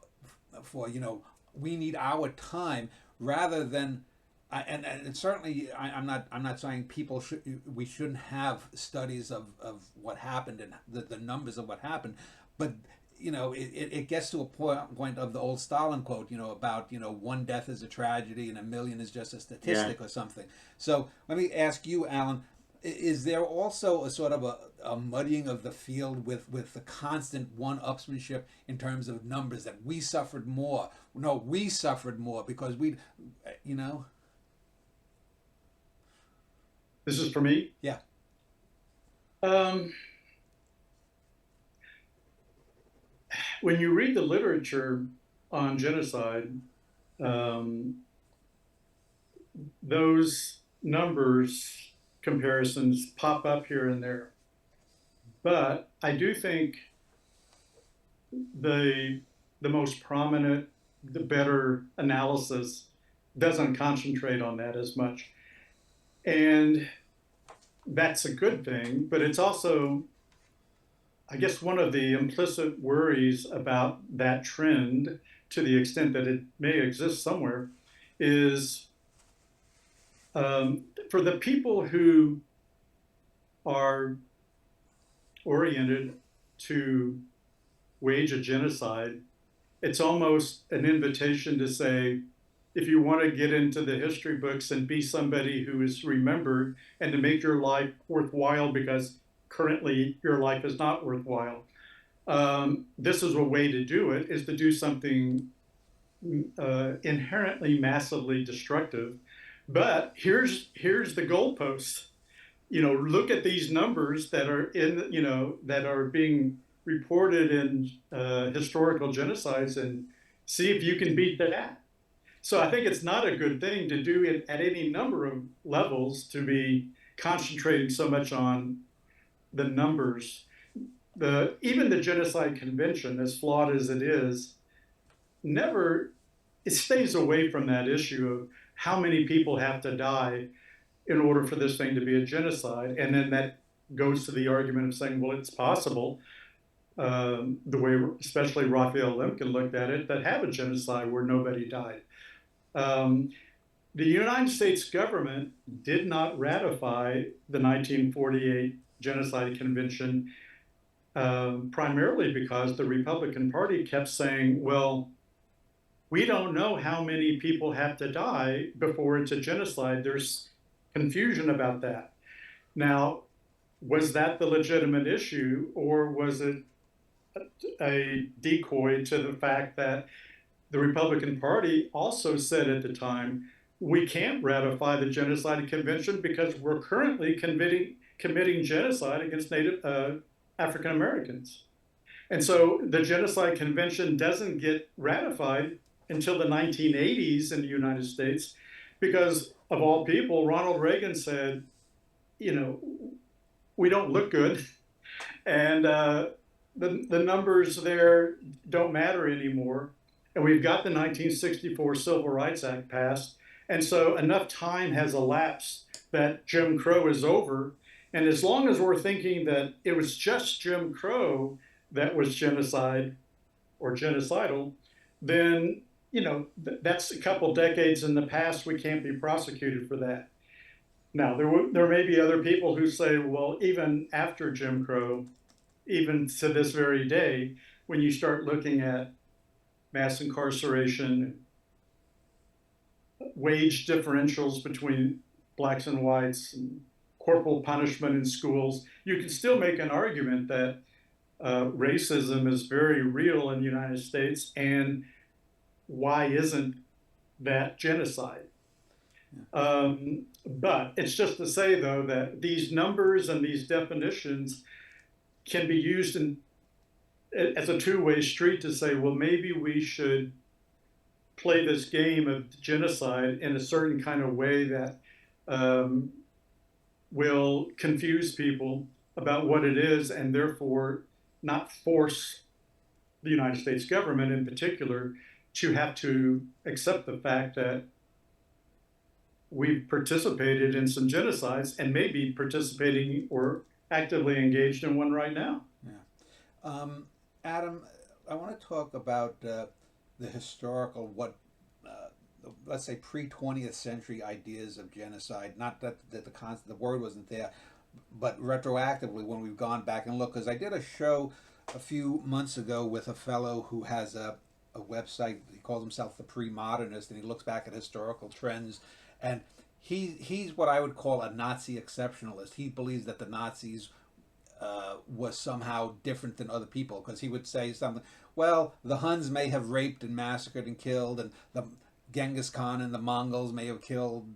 A: we need our time rather than and certainly I'm not saying we shouldn't have studies of what happened and the numbers of what happened, but it gets to a point of the old Stalin quote, about, one death is a tragedy and 1 million is just a statistic or something. So let me ask you, Alan, is there also a sort of a muddying of the field with the constant one-upsmanship in terms of numbers, that we suffered more? No, we suffered more because
B: This is for me?
A: Yeah.
B: When you read the literature on genocide, those numbers comparisons pop up here and there. But I do think the most prominent, the better analysis doesn't concentrate on that as much. And that's a good thing, but it's also, I guess, one of the implicit worries about that trend, to the extent that it may exist somewhere, is for the people who are oriented to wage a genocide, it's almost an invitation to say, if you want to get into the history books and be somebody who is remembered and to make your life worthwhile, because currently your life is not worthwhile, this is a way to do it, is to do something inherently massively destructive. But here's the goalpost. Look at these numbers that are that are being reported in historical genocides and see if you can beat that. So I think it's not a good thing to do it at any number of levels, to be concentrating so much on the numbers. Even the Genocide Convention, as flawed as it is, it stays away from that issue of how many people have to die in order for this thing to be a genocide. And then that goes to the argument of saying, well, it's possible, the way especially Raphael Lemkin looked at it, that have a genocide where nobody died. The United States government did not ratify the 1948 Genocide Convention, primarily because the Republican Party kept saying, well, we don't know how many people have to die before it's a genocide. There's confusion about that. Now, was that the legitimate issue, or was it a decoy to the fact that the Republican Party also said at the time, we can't ratify the Genocide Convention because we're currently committing genocide against Native African Americans. And so the Genocide Convention doesn't get ratified until the 1980s in the United States, because of all people, Ronald Reagan said, we don't look good, and the numbers there don't matter anymore. And we've got the 1964 Civil Rights Act passed. And so enough time has elapsed that Jim Crow is over. And as long as we're thinking that it was just Jim Crow that was genocide or genocidal, then that's a couple decades in the past. We can't be prosecuted for that. Now, there may be other people who say, well, even after Jim Crow, even to this very day, when you start looking at mass incarceration, wage differentials between blacks and whites, and corporal punishment in schools, you can still make an argument that racism is very real in the United States, and why isn't that genocide? But it's just to say, though, that these numbers and these definitions can be used as a two-way street to say, well, maybe we should play this game of genocide in a certain kind of way that will confuse people about what it is, and therefore not force the United States government in particular to have to accept the fact that we've participated in some genocides and may be participating or actively engaged in one right now.
A: Yeah. Adam, I want to talk about the historical, let's say pre-20th century ideas of genocide. Not that the word wasn't there, but retroactively when we've gone back and looked. Because I did a show a few months ago with a fellow who has a website. He calls himself the Pre-Modernist, and he looks back at historical trends. And he's what I would call a Nazi exceptionalist. He believes that the Nazis was somehow different than other people, because he would say something, well, the Huns may have raped and massacred and killed, and the Genghis Khan and the Mongols may have killed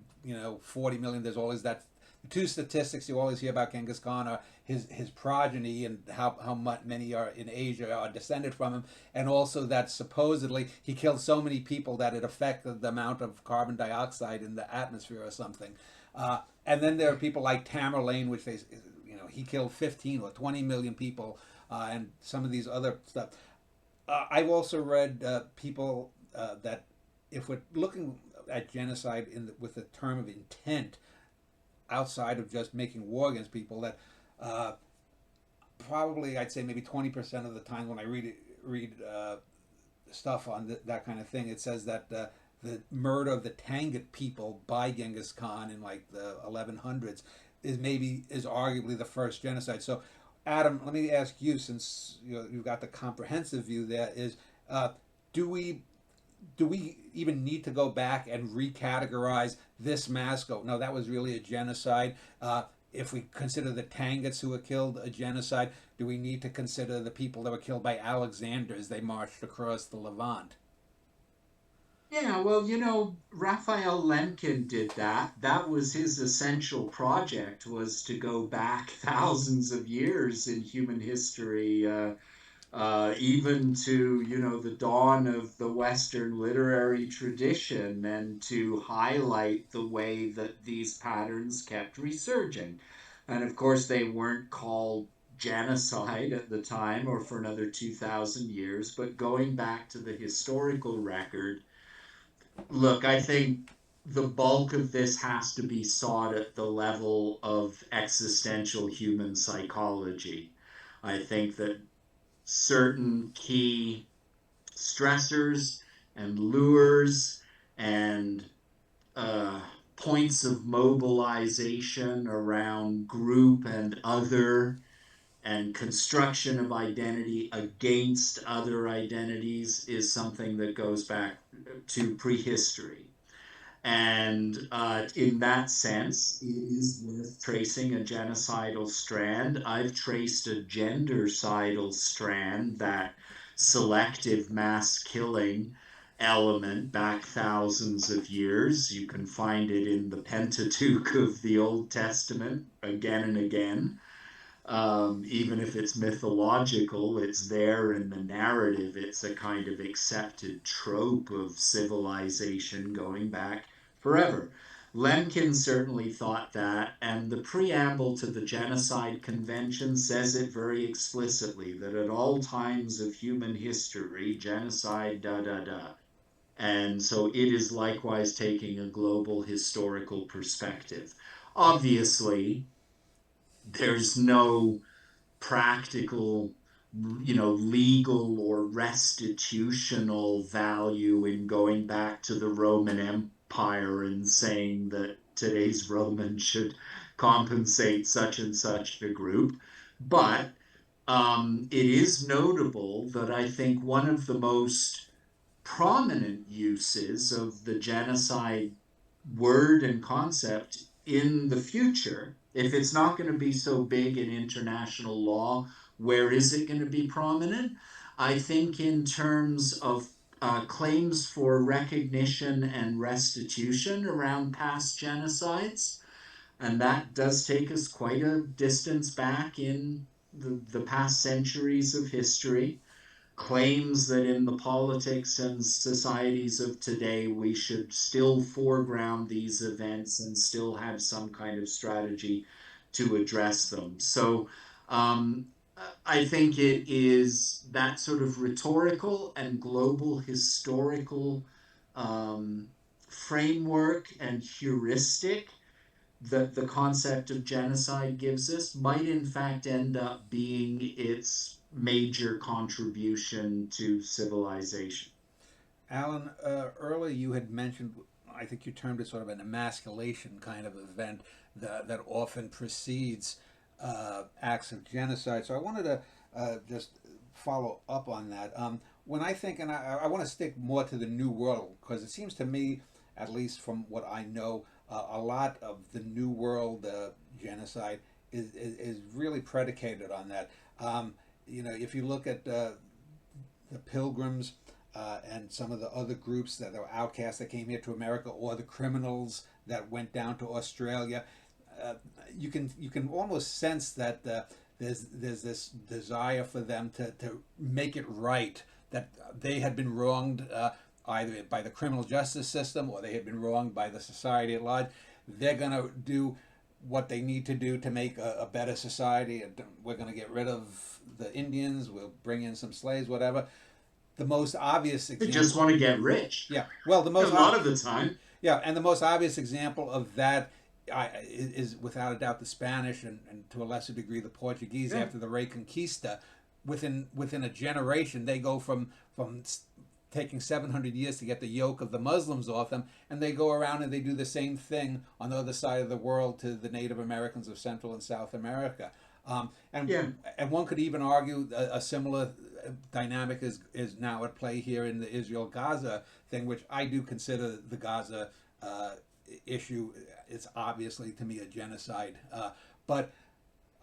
A: 40 million. There's always that. The two statistics you always hear about Genghis Khan are his progeny and how many are in Asia are descended from him, and also that supposedly he killed so many people that it affected the amount of carbon dioxide in the atmosphere or something. And then there are people like Tamerlane, which he killed 15 or 20 million people, and some of these other stuff. I've also read people that if we're looking at genocide with the term of intent, outside of just making war against people, that probably I'd say maybe 20% of the time when I read stuff on that kind of thing, it says that the murder of the Tangut people by Genghis Khan in like the 1100s is arguably the first genocide. So, Adam, let me ask you, since you've got the comprehensive view there, is do we even need to go back and recategorize this mass? No, that was really a genocide. If we consider the Tanguts who were killed a genocide, do we need to consider the people that were killed by Alexander as they marched across the Levant?
C: Yeah, well, Raphael Lemkin did that. That was his essential project, was to go back thousands of years in human history, even to, the dawn of the Western literary tradition, and to highlight the way that these patterns kept resurging. And of course, they weren't called genocide at the time or for another 2,000 years, but going back to the historical record, look, I think the bulk of this has to be sought at the level of existential human psychology. I think that certain key stressors and lures and points of mobilization around group and other, and construction of identity against other identities, is something that goes back to prehistory. And in that sense, it is worth tracing a genocidal strand. I've traced a gendercidal strand, that selective mass killing element, back thousands of years. You can find it in the Pentateuch of the Old Testament again and again. Even if it's mythological, it's there in the narrative. It's a kind of accepted trope of civilization going back forever. Lemkin certainly thought that, and the preamble to the Genocide Convention says it very explicitly, that at all times of human history, genocide, da da da. And so it is likewise taking a global historical perspective. Obviously, there's no practical, legal or restitutional value in going back to the Roman Empire and saying that today's Romans should compensate such and such a group. But it is notable that I think one of the most prominent uses of the genocide word and concept in the future, if it's not going to be so big in international law, where is it going to be prominent? I think in terms of claims for recognition and restitution around past genocides. And that does take us quite a distance back in the past centuries of history. Claims that in the politics and societies of today, we should still foreground these events and still have some kind of strategy to address them. So I think it is that sort of rhetorical and global historical framework and heuristic that the concept of genocide gives us might in fact end up being its major contribution to civilization.
A: Alan, earlier you had mentioned, I think you termed it sort of an emasculation kind of event that often precedes acts of genocide. So I wanted to just follow up on that. When I think, and I want to stick more to the New World, because it seems to me, at least from what I know, a lot of the New World genocide is really predicated on that. If you look at the Pilgrims and some of the other groups that are outcasts that came here to America, or the criminals that went down to Australia, you can almost sense that there's this desire for them to make it right, that they had been wronged either by the criminal justice system or they had been wronged by the society at large. They're going to do what they need to do to make a better society. And we're going to get rid of the Indians. We'll bring in some slaves, whatever. The most obvious
C: They
A: example.
C: just want to get rich.
A: Yeah. Well,
C: a lot of the time.
A: Yeah, and the most obvious example of that is without a doubt the Spanish and to a lesser degree the Portuguese after the Reconquista. Within a generation, they go from taking 700 years to get the yoke of the Muslims off them, and they go around and they do the same thing on the other side of the world to the Native Americans of Central and South America. And one could even argue a similar dynamic is now at play here in the Israel-Gaza thing, which I do consider the Gaza issue. It's obviously, to me, a genocide. But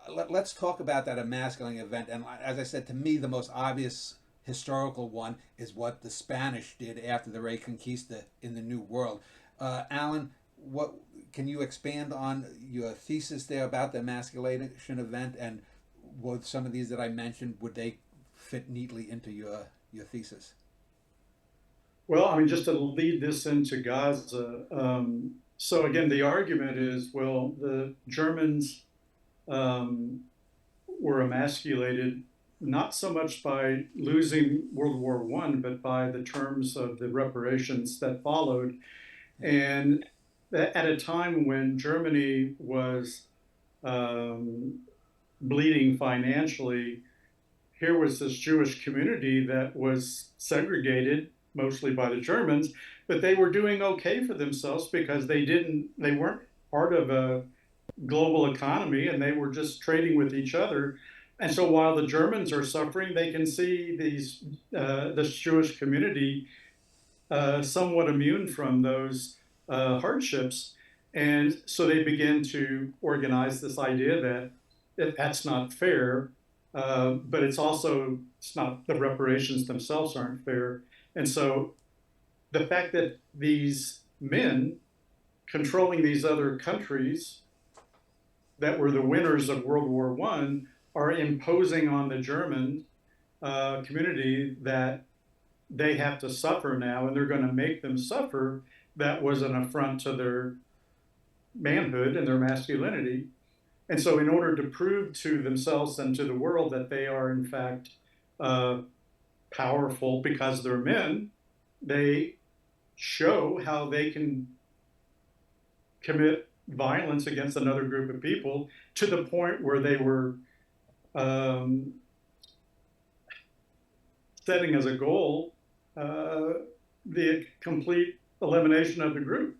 A: let's talk about that emasculating event. And as I said, to me, the most obvious historical one is what the Spanish did after the Reconquista in the New World. Alan, what can you expand on your thesis there about the emasculation event, and would some of these that I mentioned, would they fit neatly into your thesis?
B: Well, I mean, just to lead this into Gaza. So again, the argument is, well, the Germans were emasculated not so much by losing World War I, but by the terms of the reparations that followed. And at a time when Germany was bleeding financially, here was this Jewish community that was segregated mostly by the Germans, but they were doing okay for themselves because they weren't part of a global economy, and they were just trading with each other. And so while the Germans are suffering, they can see this Jewish community somewhat immune from those hardships. And so they begin to organize this idea that that's not fair, but it's not, the reparations themselves aren't fair. And so the fact that these men controlling these other countries that were the winners of World War I are imposing on the German community that they have to suffer now, and they're going to make them suffer, that was an affront to their manhood and their masculinity. And so in order to prove to themselves and to the world that they are in fact powerful because they're men, they show how they can commit violence against another group of people to the point where they were setting as a goal the complete elimination of the group.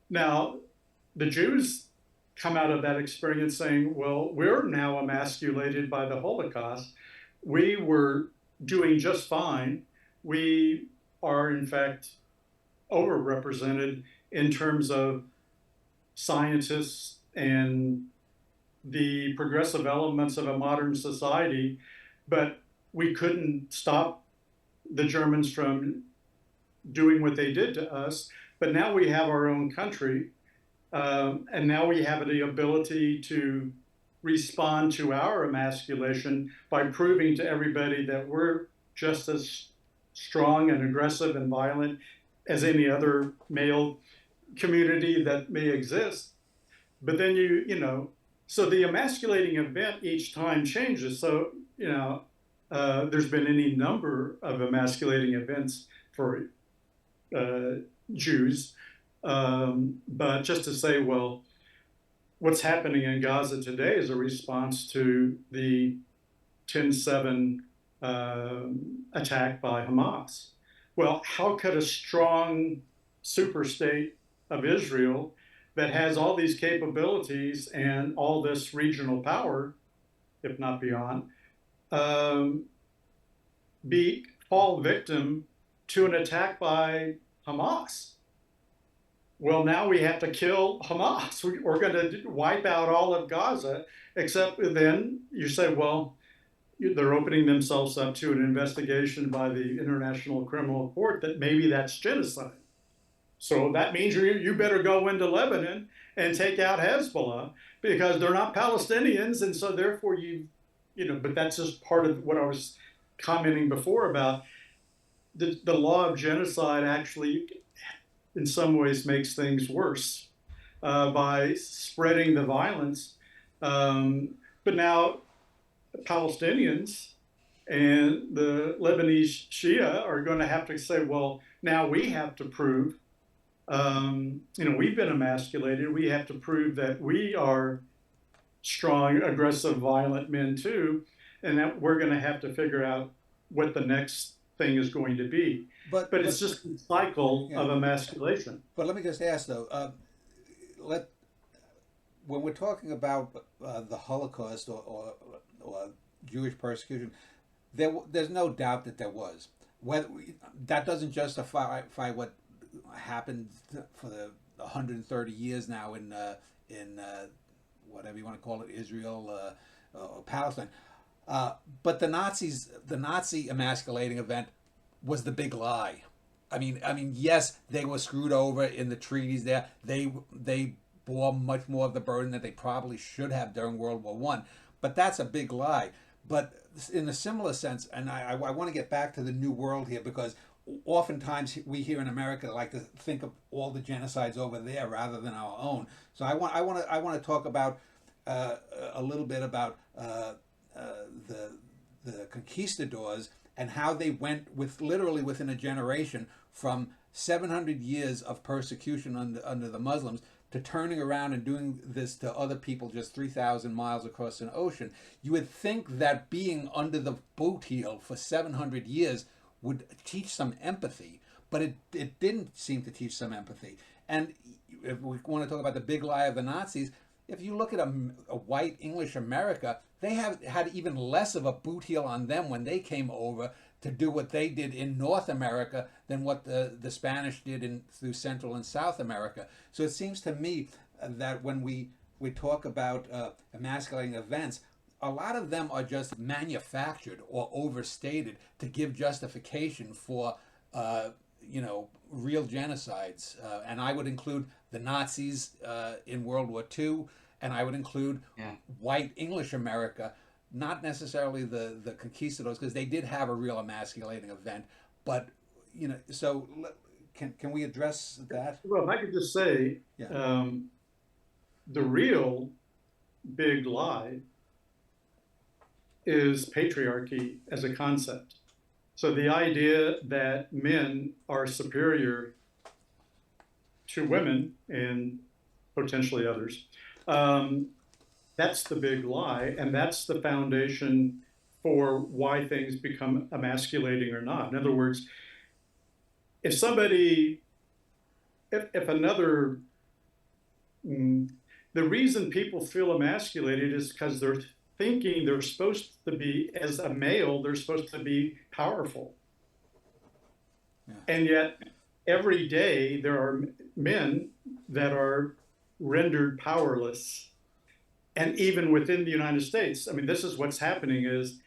B: Now, the Jews come out of that experience saying, well, we're now emasculated by the Holocaust. We were doing just fine. We are, in fact, overrepresented in terms of scientists and the progressive elements of a modern society, but we couldn't stop the Germans from doing what they did to us. But now we have our own country, and now we have the ability to respond to our emasculation by proving to everybody that we're just as strong and aggressive and violent as any other male community that may exist. But then so the emasculating event each time changes. So, there's been any number of emasculating events for Jews. But just to say, well, what's happening in Gaza today is a response to the 10/7 attack by Hamas. Well, how could a strong superstate of Israel that has all these capabilities and all this regional power, if not beyond, fall victim to an attack by Hamas? Well, now we have to kill Hamas. We're going to wipe out all of Gaza, except then you say, well, they're opening themselves up to an investigation by the International Criminal Court that maybe that's genocide. So that means you better go into Lebanon and take out Hezbollah because they're not Palestinians. And so therefore but that's just part of what I was commenting before about the law of genocide actually in some ways makes things worse by spreading the violence. But now Palestinians and the Lebanese Shia are going to have to say, well, now we have to prove, we've been emasculated. We have to prove that we are strong, aggressive, violent men too, and that we're going to have to figure out what the next thing is going to be. But it's just a cycle of emasculation.
A: But let me just ask though, when we're talking about the Holocaust or Jewish persecution, there's no doubt that there was. That doesn't justify what happened for the 130 years now in whatever you want to call it, Israel, or Palestine. But the Nazi emasculating event was the big lie. I mean, yes, they were screwed over in the treaties there. They bore much more of the burden that they probably should have during World War I. But that's a big lie. But in a similar sense, and I want to get back to the New World here, because oftentimes we here in America like to think of all the genocides over there rather than our own. So I want to talk about a little bit about the conquistadors and how they went literally within a generation from 700 years of persecution under the Muslims to turning around and doing this to other people just 3,000 miles across an ocean. You would think that being under the boot heel for 700 years would teach some empathy, but it didn't seem to teach some empathy. And if we want to talk about the big lie of the Nazis, if you look at a white English America, they had even less of a boot heel on them when they came over to do what they did in North America than what the Spanish did through Central and South America. So it seems to me that when we talk about emasculating events, a lot of them are just manufactured or overstated to give justification for real genocides. And I would include the Nazis in World War II, and I would include white English America, not necessarily the conquistadors, because they did have a real emasculating event. But, so can we address that?
B: Well, if I could just say, the real big lie is patriarchy as a concept. So the idea that men are superior to women and potentially others. That's the big lie, and that's the foundation for why things become emasculating or not. In other words, if somebody, if another, the reason people feel emasculated is because they're thinking they're supposed to be, as a male, they're supposed to be powerful. Yeah. And yet, every day, there are men that are rendered powerless. And even within the United States, I mean, this is what's happening is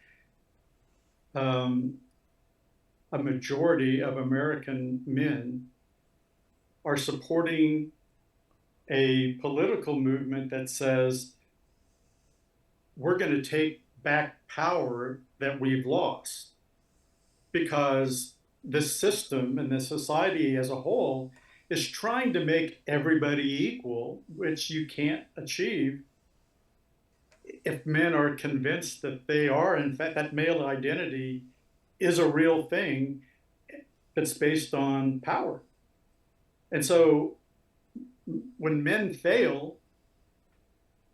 B: a majority of American men are supporting a political movement that says, we're going to take back power that we've lost, because the system and the society as a whole is trying to make everybody equal, which you can't achieve if men are convinced that they are, in fact, that male identity is a real thing that's based on power. And so when men fail,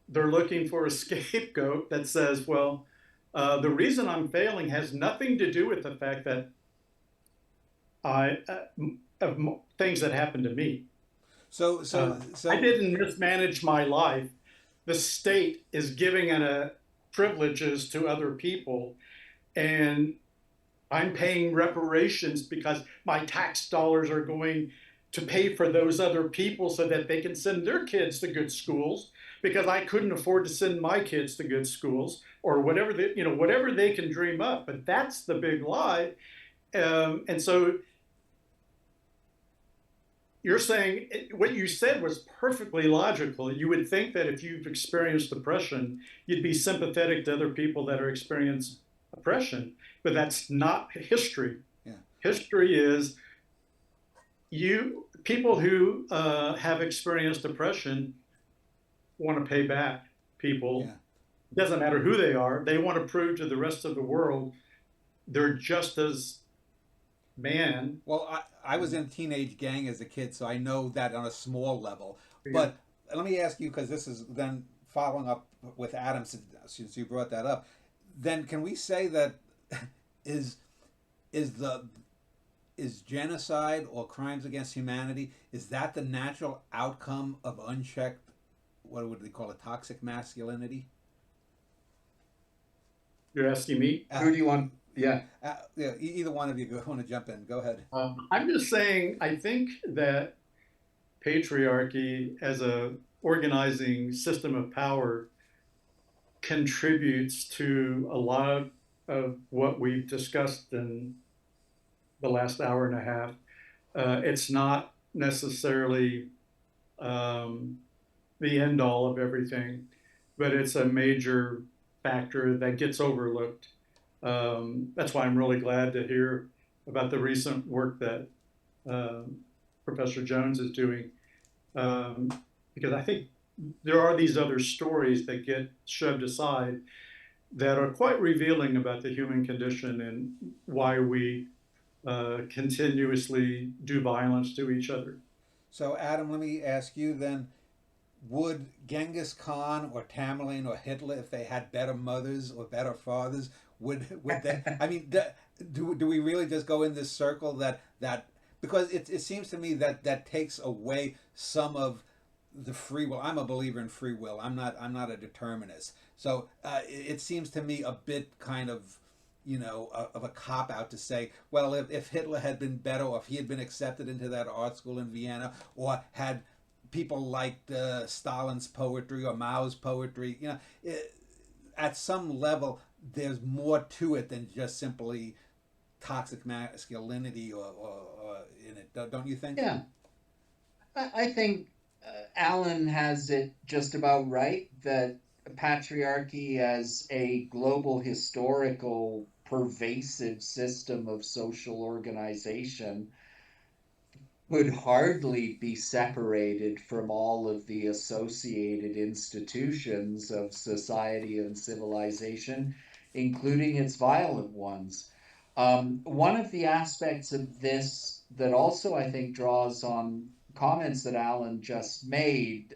B: they're looking for a scapegoat that says, well, the reason I'm failing has nothing to do with the fact that things that happened to me. So I didn't mismanage my life. The state is giving privileges to other people, and I'm paying reparations because my tax dollars are going to pay for those other people so that they can send their kids to good schools, because I couldn't afford to send my kids to good schools, or whatever whatever they can dream up. But that's the big lie. And so you're saying what you said was perfectly logical. You would think that if you've experienced depression, you'd be sympathetic to other people that are experiencing oppression, but that's not history. Yeah. History is people who have experienced depression want to pay back people. Yeah. It doesn't matter who they are. They want to prove to the rest of the world they're just as man.
A: Well, I was in a teenage gang as a kid, so I know that on a small level. Yeah. But let me ask you, because this is then following up with Adam, since you brought that up, then can we say that is genocide or crimes against humanity, is that the natural outcome of unchecked, what would they call it, toxic masculinity?
B: You're asking me? Who do you want?
A: Yeah, either one of you want to jump in. Go ahead.
B: I'm just saying, I think that patriarchy as a organizing system of power contributes to a lot of what we've discussed in the last hour and a half. It's not necessarily the end all of everything, but it's a major factor that gets overlooked. That's why I'm really glad to hear about the recent work that Professor Jones is doing, because I think there are these other stories that get shoved aside that are quite revealing about the human condition and why we continuously do violence to each other.
A: So, Adam, let me ask you then, would Genghis Khan or Tamerlane or Hitler, if they had better mothers or better fathers, would they? I mean, do we really just go in this circle that because it seems to me that takes away some of the free will. I'm a believer in free will. I'm not a determinist. So it seems to me a bit kind of, of a cop out to say, well, if Hitler had been better, or if he had been accepted into that art school in Vienna, or had people liked Stalin's poetry or Mao's poetry, at some level there's more to it than just simply toxic masculinity or in it. Don't you think?
C: Yeah, I think Alan has it just about right, that patriarchy as a global historical pervasive system of social organization would hardly be separated from all of the associated institutions of society and civilization, including its violent ones. One of the aspects of this that also I think draws on comments that Alan just made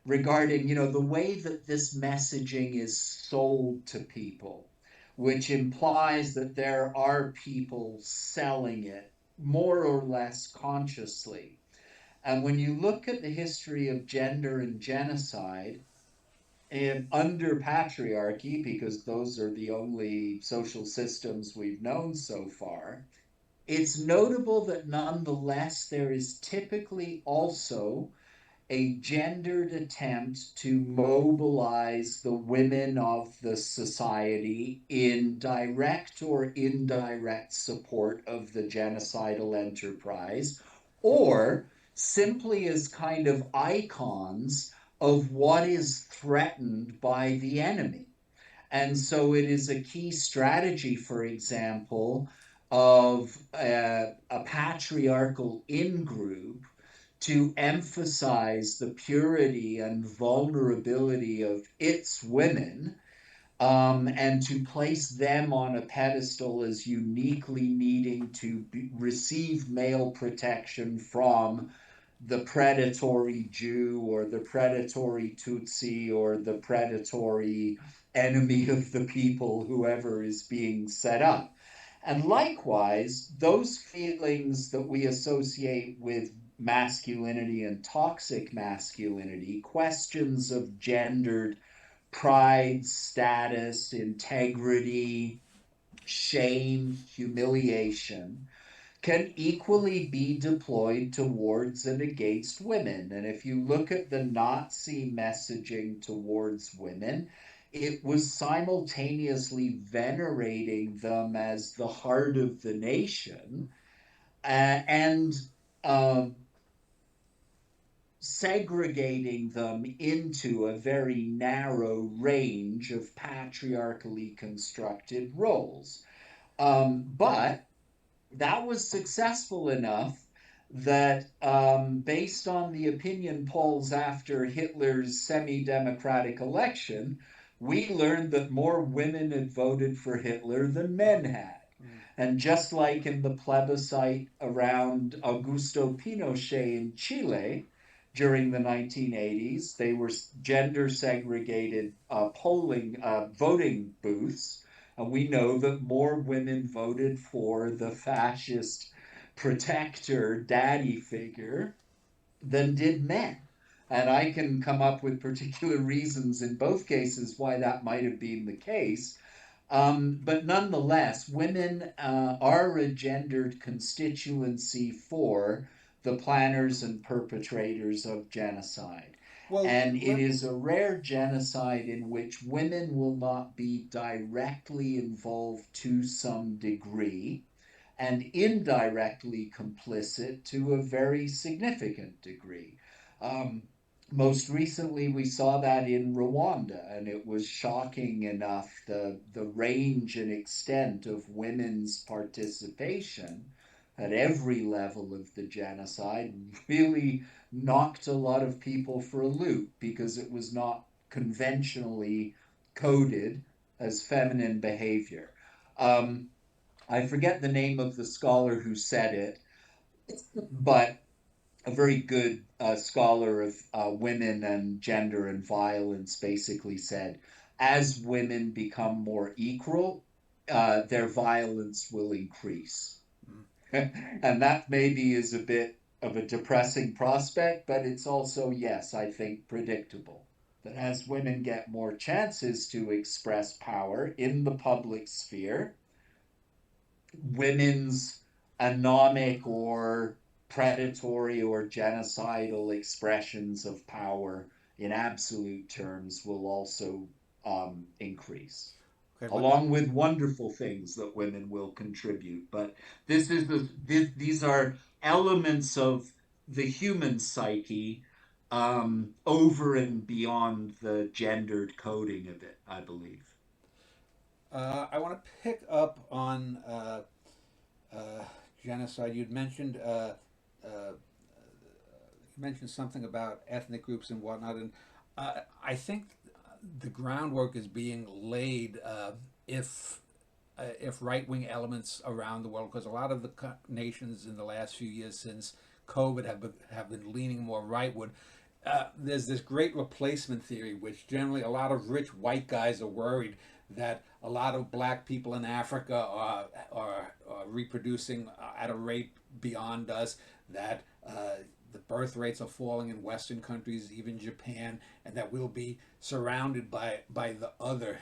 C: regarding, the way that this messaging is sold to people, which implies that there are people selling it more or less consciously. And when you look at the history of gender and genocide, and under patriarchy, because those are the only social systems we've known so far, it's notable that nonetheless there is typically also a gendered attempt to mobilize the women of the society in direct or indirect support of the genocidal enterprise, or simply as kind of icons of what is threatened by the enemy. And so it is a key strategy, for example, of a patriarchal in group to emphasize the purity and vulnerability of its women, and to place them on a pedestal as uniquely needing to receive male protection from the predatory Jew or the predatory Tutsi or the predatory enemy of the people, whoever is being set up. And likewise, those feelings that we associate with masculinity and toxic masculinity, questions of gendered pride, status, integrity, shame, humiliation, can equally be deployed towards and against women. And if you look at the Nazi messaging towards women, it was simultaneously venerating them as the heart of the nation, and uh, segregating them into a very narrow range of patriarchally constructed roles. But that was successful enough that, based on the opinion polls after Hitler's semi democratic election, we learned that more women had voted for Hitler than men had. And just like in the plebiscite around Augusto Pinochet in Chile during the 1980s, they were gender segregated voting booths. And we know that more women voted for the fascist protector daddy figure than did men. And I can come up with particular reasons in both cases why that might have been the case. But nonetheless, women are a gendered constituency for the planners and perpetrators of genocide.
A: Well,
C: And it is a rare genocide in which women will not be directly involved to some degree and indirectly complicit to a very significant degree. Um, Most recently, we saw that in Rwanda, and it was shocking enough the range and extent of women's participation at every level of the genocide really knocked a lot of people for a loop because it was not conventionally coded as feminine behavior. Um, I forget the name of the scholar who said it, but a very good scholar of women and gender and violence basically said, as women become more equal, their violence will increase. And that maybe is a bit of a depressing prospect, but it's also, yes, I think predictable. That as women get more chances to express power in the public sphere, women's anomic or predatory or genocidal expressions of power in absolute terms will also increase,
A: okay,
C: along with wonderful things that women will contribute. But these are elements of the human psyche, over and beyond the gendered coding of it, I believe.
A: I want to pick up on genocide. You mentioned something about ethnic groups and whatnot, and I think the groundwork is being laid if right wing elements around the world, because a lot of the nations in the last few years since COVID have been leaning more rightward. There's this great replacement theory, which generally a lot of rich white guys are worried that a lot of black people in Africa are reproducing at a rate beyond us, that the birth rates are falling in Western countries, even Japan, and that we'll be surrounded by the other.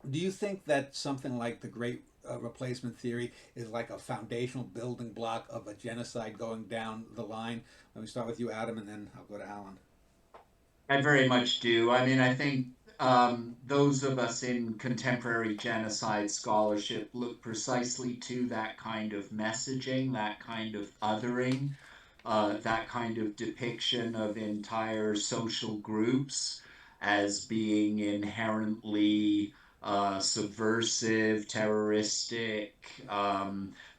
A: Do you think that something like the Great Replacement Theory is like a foundational building block of a genocide going down the line? Let me start with you, Adam, and then I'll go to Alan.
C: I very much do. I mean, I think those of us in contemporary genocide scholarship look precisely to that kind of messaging, that kind of othering, that kind of depiction of entire social groups as being inherently subversive, terroristic,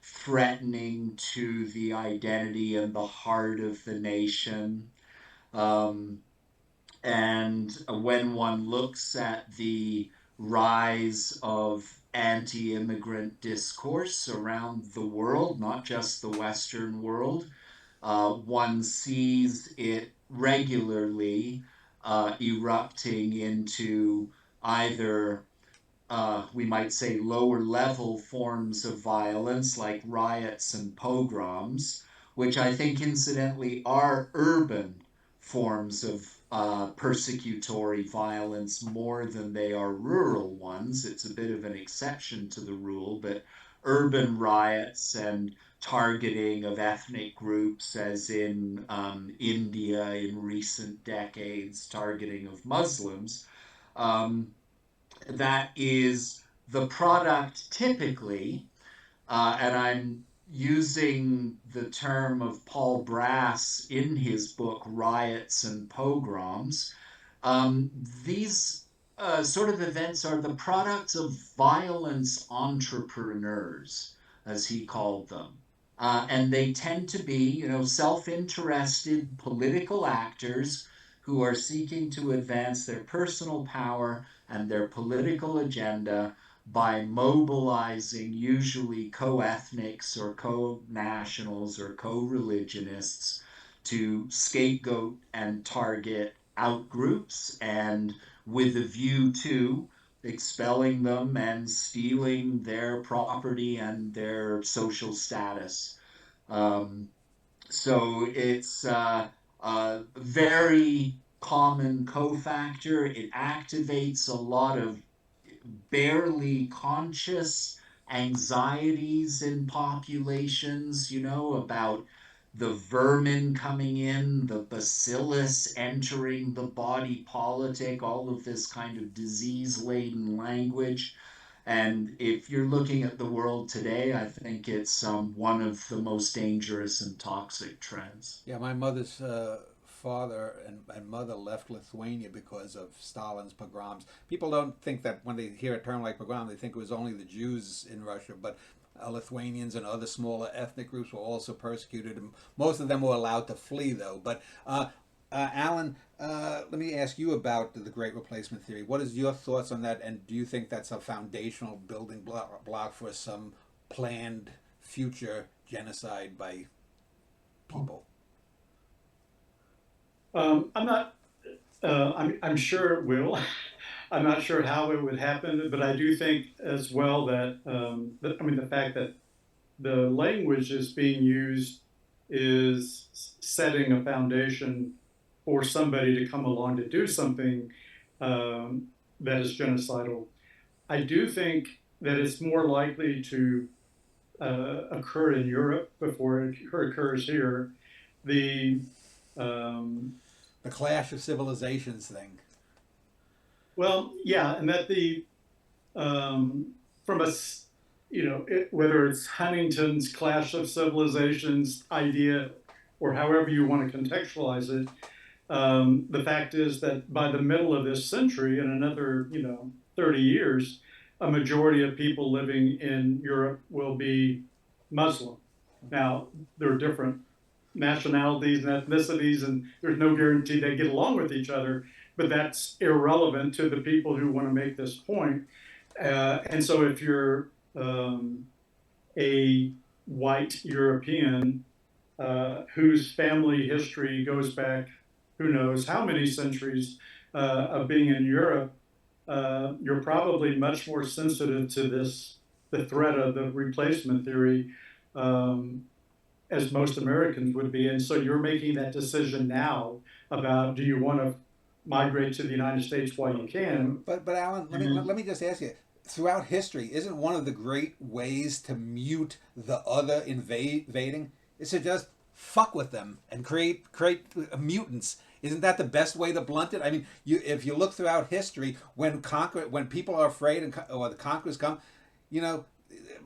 C: threatening to the identity and the heart of the nation. And when one looks at the rise of anti-immigrant discourse around the world, not just the Western world, one sees it regularly erupting into either we might say lower level forms of violence like riots and pogroms, which I think incidentally are urban forms of persecutory violence more than they are rural ones. It's a bit of an exception to the rule, but urban riots and targeting of ethnic groups, as in India in recent decades, targeting of Muslims, that is the product typically, and I'm using the term of Paul Brass in his book, Riots and Pogroms. These sort of events are the products of violence entrepreneurs, as he called them. And they tend to be, self-interested political actors who are seeking to advance their personal power and their political agenda by mobilizing usually co-ethnics or co-nationals or co-religionists to scapegoat and target outgroups, and with a view to expelling them and stealing their property and their social status. So it's a very common cofactor. It activates a lot of barely conscious anxieties in populations, about the vermin coming in, the bacillus entering the body politic, all of this kind of disease-laden language. And if you're looking at the world today, I think it's one of the most dangerous and toxic trends.
A: Yeah, my mother's father and mother left Lithuania because of Stalin's pogroms. People don't think that when they hear a term like pogrom, they think it was only the Jews in Russia, but Lithuanians and other smaller ethnic groups were also persecuted, and most of them were allowed to flee, though. But Alan, let me ask you about the Great Replacement Theory. What is your thoughts on that, and do you think that's a foundational building block for some planned future genocide by people?
B: I'm not. I'm sure it will. I'm not sure how it would happen, but I do think as well that the fact that the language is being used is setting a foundation for somebody to come along to do something that is genocidal. I do think that it's more likely to occur in Europe before it occurs here. The
A: clash of civilizations thing.
B: Well, yeah, and that from a whether it's Huntington's clash of civilizations idea or however you want to contextualize it, the fact is that by the middle of this century, in another 30 years, a majority of people living in Europe will be Muslim. Now, there are different nationalities and ethnicities, and there's no guarantee they get along with each other, but that's irrelevant to the people who want to make this point. And so if you're a white European whose family history goes back, who knows how many centuries of being in Europe, you're probably much more sensitive to the threat of the replacement theory, as most Americans would be. And so you're making that decision now about, do you want to migrate to the United States while you can?
A: But Alan, let me just ask you. Throughout history, isn't one of the great ways to mute the other invading is to just fuck with them and create mutants? Isn't that the best way to blunt it? I mean, if you look throughout history, when people are afraid or the conquerors come, you know,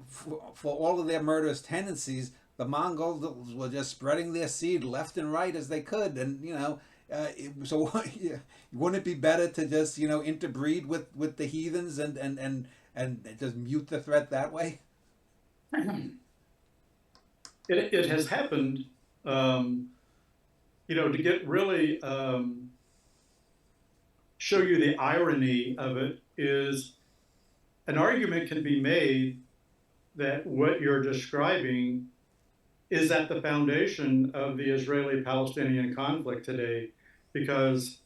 A: for all of their murderous tendencies, the Mongols were just spreading their seed left and right as they could, and you know, so yeah, wouldn't it be better to just interbreed with the heathens and just mute the threat that way?
B: It has happened. To get really show you the irony of it is an argument can be made that what you're describing is at the foundation of the Israeli-Palestinian conflict today, because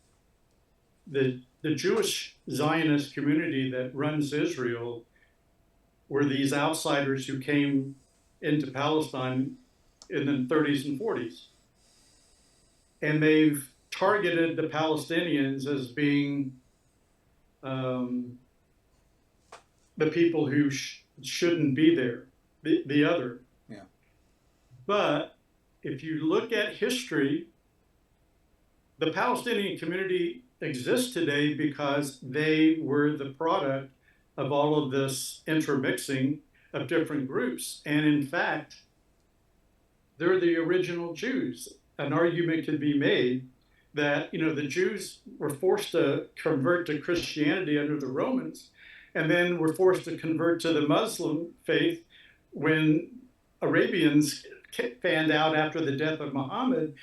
B: the Jewish Zionist community that runs Israel were these outsiders who came into Palestine in the 30s and 40s. And they've targeted the Palestinians as being the people who shouldn't be there, the other.
A: Yeah.
B: But if you look at history, the Palestinian community exists today because they were the product of all of this intermixing of different groups. And in fact, they're the original Jews. An argument could be made that, the Jews were forced to convert to Christianity under the Romans, and then were forced to convert to the Muslim faith when Arabians fanned out after the death of Muhammad.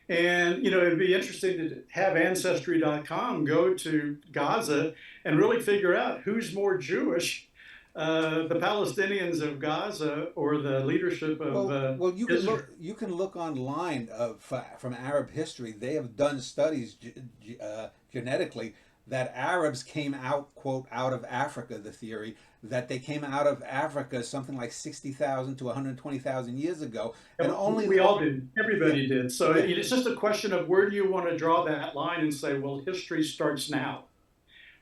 B: And, it'd be interesting to have Ancestry.com go to Gaza and really figure out who's more Jewish, the Palestinians of Gaza or the leadership of
A: well, you
B: Israel.
A: can look online from Arab history. They have done studies genetically that Arabs came out, quote, out of Africa. The theory that they came out of Africa something like 60,000 to 120,000 years ago, and only
B: we all did. Everybody did. So it's just a question of where do you want to draw that line and say, well, history starts now,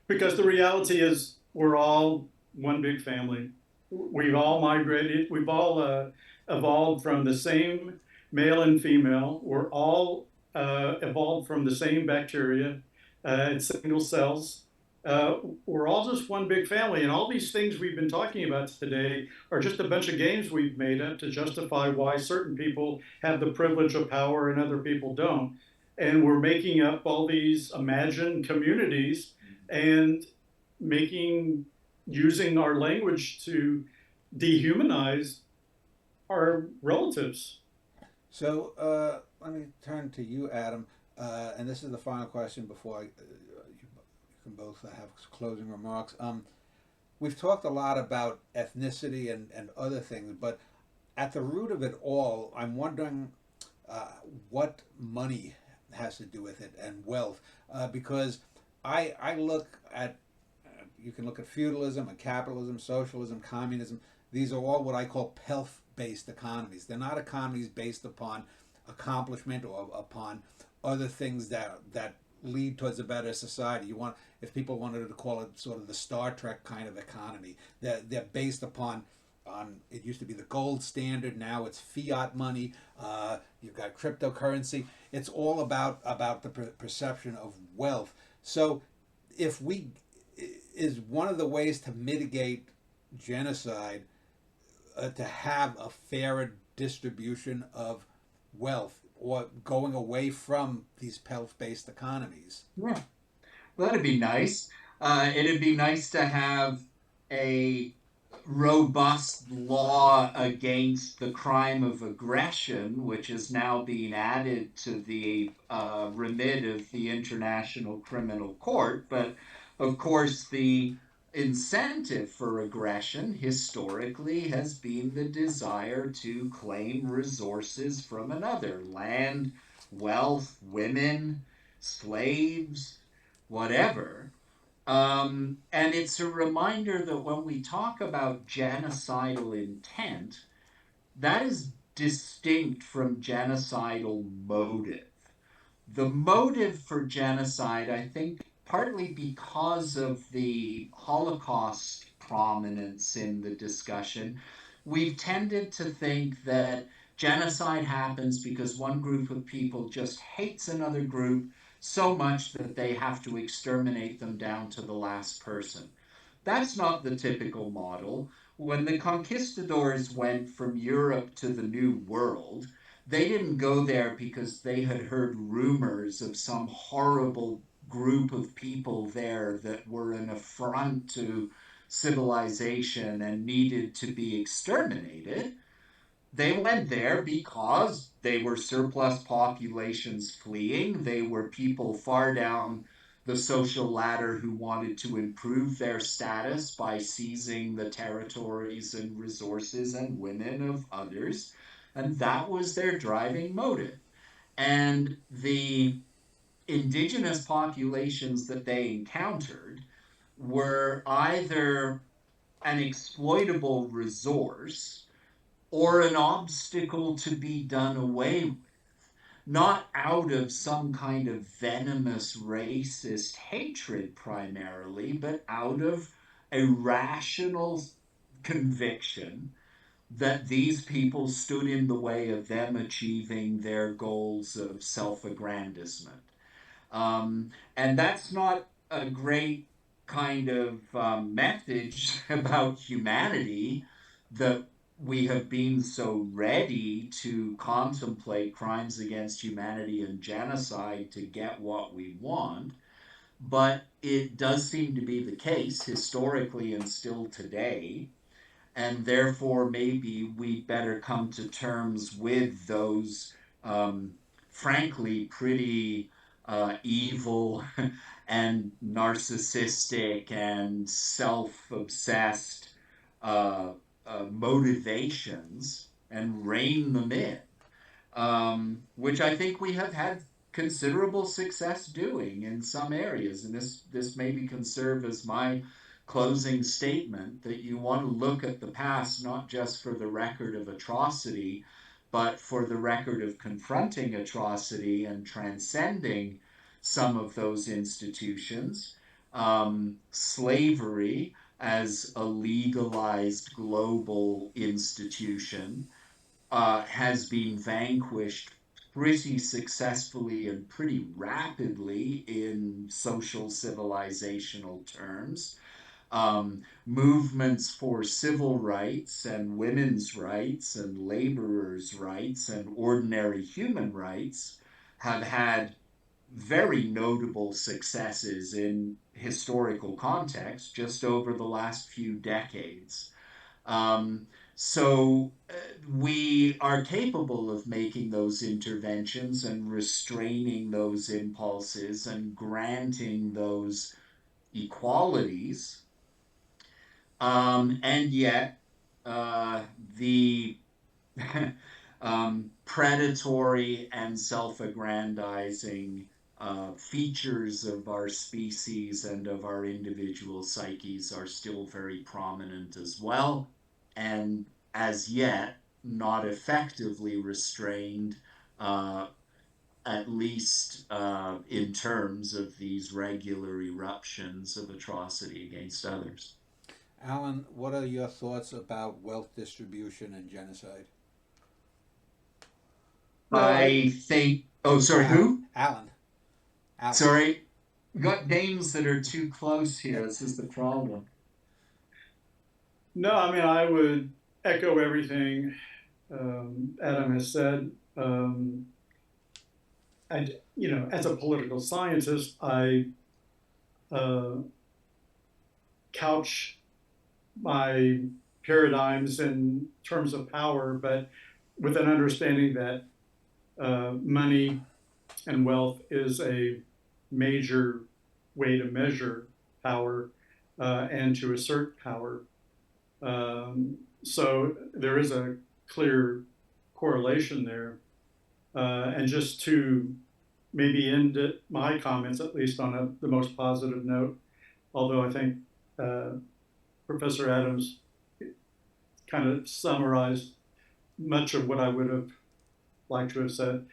B: because the reality is we're all one big family. We've all migrated. We've all evolved from the same male and female. We're all evolved from the same bacteria and single cells. We're all just one big family. And all these things we've been talking about today are just a bunch of games we've made up to justify why certain people have the privilege of power and other people don't. And we're making up all these imagined communities and using our language to dehumanize our relatives.
A: So let me turn to you, Adam, and this is the final question before you can both have closing remarks. We've talked a lot about ethnicity and other things, but at the root of it all, I'm wondering what money has to do with it and wealth, because I look at you can look at feudalism, and capitalism, socialism, communism. These are all what I call pelf-based economies. They're not economies based upon accomplishment or upon other things that lead towards a better society. If people wanted to call it sort of the Star Trek kind of economy, they're based upon it used to be the gold standard. Now it's fiat money. You've got cryptocurrency. It's all about the perception of wealth. So is one of the ways to mitigate genocide to have a fairer distribution of wealth, or going away from these pelf-based economies?
C: Yeah, well, that'd be nice. It'd be nice to have a robust law against the crime of aggression, which is now being added to the remit of the International Criminal Court. But of course, the incentive for aggression historically has been the desire to claim resources from another: land, wealth, women, slaves, whatever. And it's a reminder that when we talk about genocidal intent, that is distinct from genocidal motive. The motive for genocide, I think, partly because of the Holocaust prominence in the discussion, we've tended to think that genocide happens because one group of people just hates another group so much that they have to exterminate them down to the last person. That's not the typical model. When the conquistadors went from Europe to the New World, they didn't go there because they had heard rumors of some horrible group of people there that were an affront to civilization and needed to be exterminated. They went there because they were surplus populations fleeing. They were people far down the social ladder who wanted to improve their status by seizing the territories and resources and women of others. And that was their driving motive. And the indigenous populations that they encountered were either an exploitable resource or an obstacle to be done away with, not out of some kind of venomous racist hatred primarily, but out of a rational conviction that these people stood in the way of them achieving their goals of self-aggrandizement. And that's not a great kind of message about humanity, that we have been so ready to contemplate crimes against humanity and genocide to get what we want. But it does seem to be the case historically and still today. And therefore, maybe we better come to terms with those, frankly, pretty evil and narcissistic and self-obsessed motivations and rein them in, which I think we have had considerable success doing in some areas. And this maybe can serve as my closing statement, that you want to look at the past not just for the record of atrocity, but for the record of confronting atrocity and transcending some of those institutions. Slavery as a legalized global institution has been vanquished pretty successfully and pretty rapidly in social civilizational terms. Movements for civil rights and women's rights and laborers' rights and ordinary human rights have had very notable successes in historical context just over the last few decades. So we are capable of making those interventions and restraining those impulses and granting those equalities. And yet, the predatory and self-aggrandizing features of our species and of our individual psyches are still very prominent as well, and as yet not effectively restrained, at least in terms of these regular eruptions of atrocity against others.
A: Alan, what are your thoughts about wealth distribution and genocide?
B: I
C: think. Oh, sorry, who?
A: Alan.
C: Sorry, got names that are too close here. This is the problem.
B: No, I mean, I would echo everything Adam has said. And, as a political scientist, I couch my paradigms in terms of power, but with an understanding that money and wealth is a major way to measure power. and to assert power. So there is a clear correlation there. And just to maybe end my comments, at least on the most positive note, although I think Professor Adams kind of summarized much of what I would have liked to have said.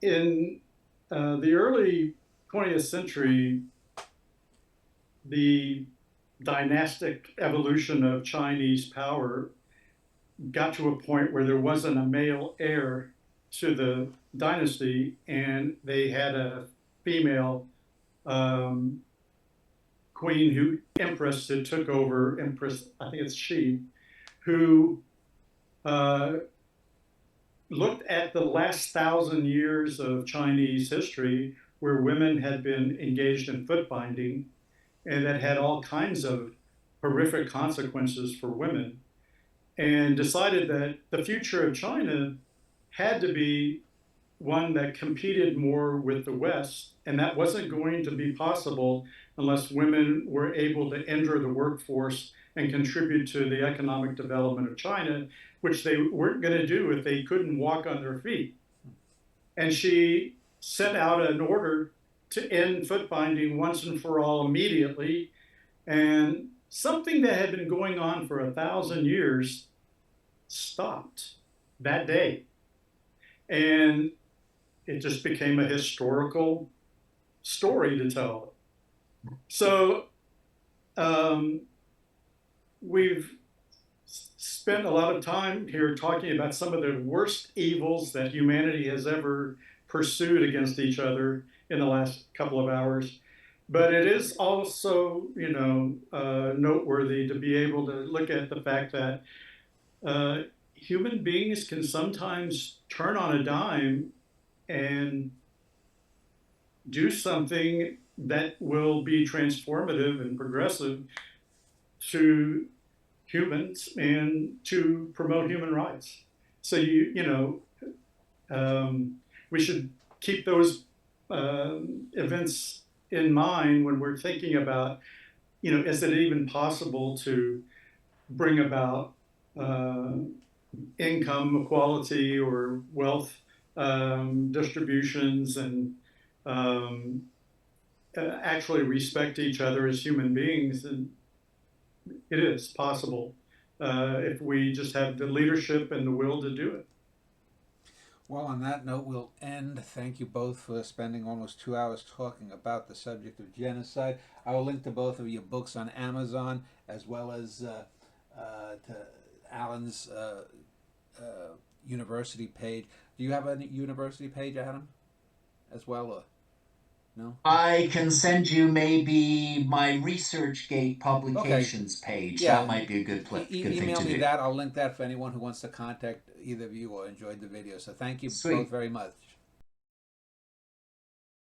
B: In the early 20th century, the dynastic evolution of Chinese power got to a point where there wasn't a male heir to the dynasty, and they had a female queen empress who took over, Empress, I think it's she, who looked at the last 1,000 years of Chinese history where women had been engaged in foot binding, and that had all kinds of horrific consequences for women, and decided that the future of China had to be one that competed more with the West, and that wasn't going to be possible unless women were able to enter the workforce and contribute to the economic development of China, which they weren't going to do if they couldn't walk on their feet. And she sent out an order to end foot binding once and for all immediately. And something that had been going on for 1,000 years stopped that day. And it just became a historical story to tell. So we've spent a lot of time here talking about some of the worst evils that humanity has ever pursued against each other in the last couple of hours. But it is also, noteworthy to be able to look at the fact that human beings can sometimes turn on a dime and do something that will be transformative and progressive to humans and to promote human rights. So we should keep those events in mind when we're thinking about, is it even possible to bring about income equality or wealth distributions and actually respect each other as human beings? And it is possible if we just have the leadership and the will to do it.
A: Well, on that note, we'll end. Thank you both for spending almost 2 hours talking about the subject of genocide. I will link to both of your books on Amazon, as well as to Alan's university page. Do you have a university page, Adam, as well? Or no?
C: I can send you maybe my ResearchGate publications page.
A: Yeah.
C: That might be a good thing to do.
A: Email me that. I'll link that for anyone who wants to contact either of you or enjoyed the video. So thank you both very much.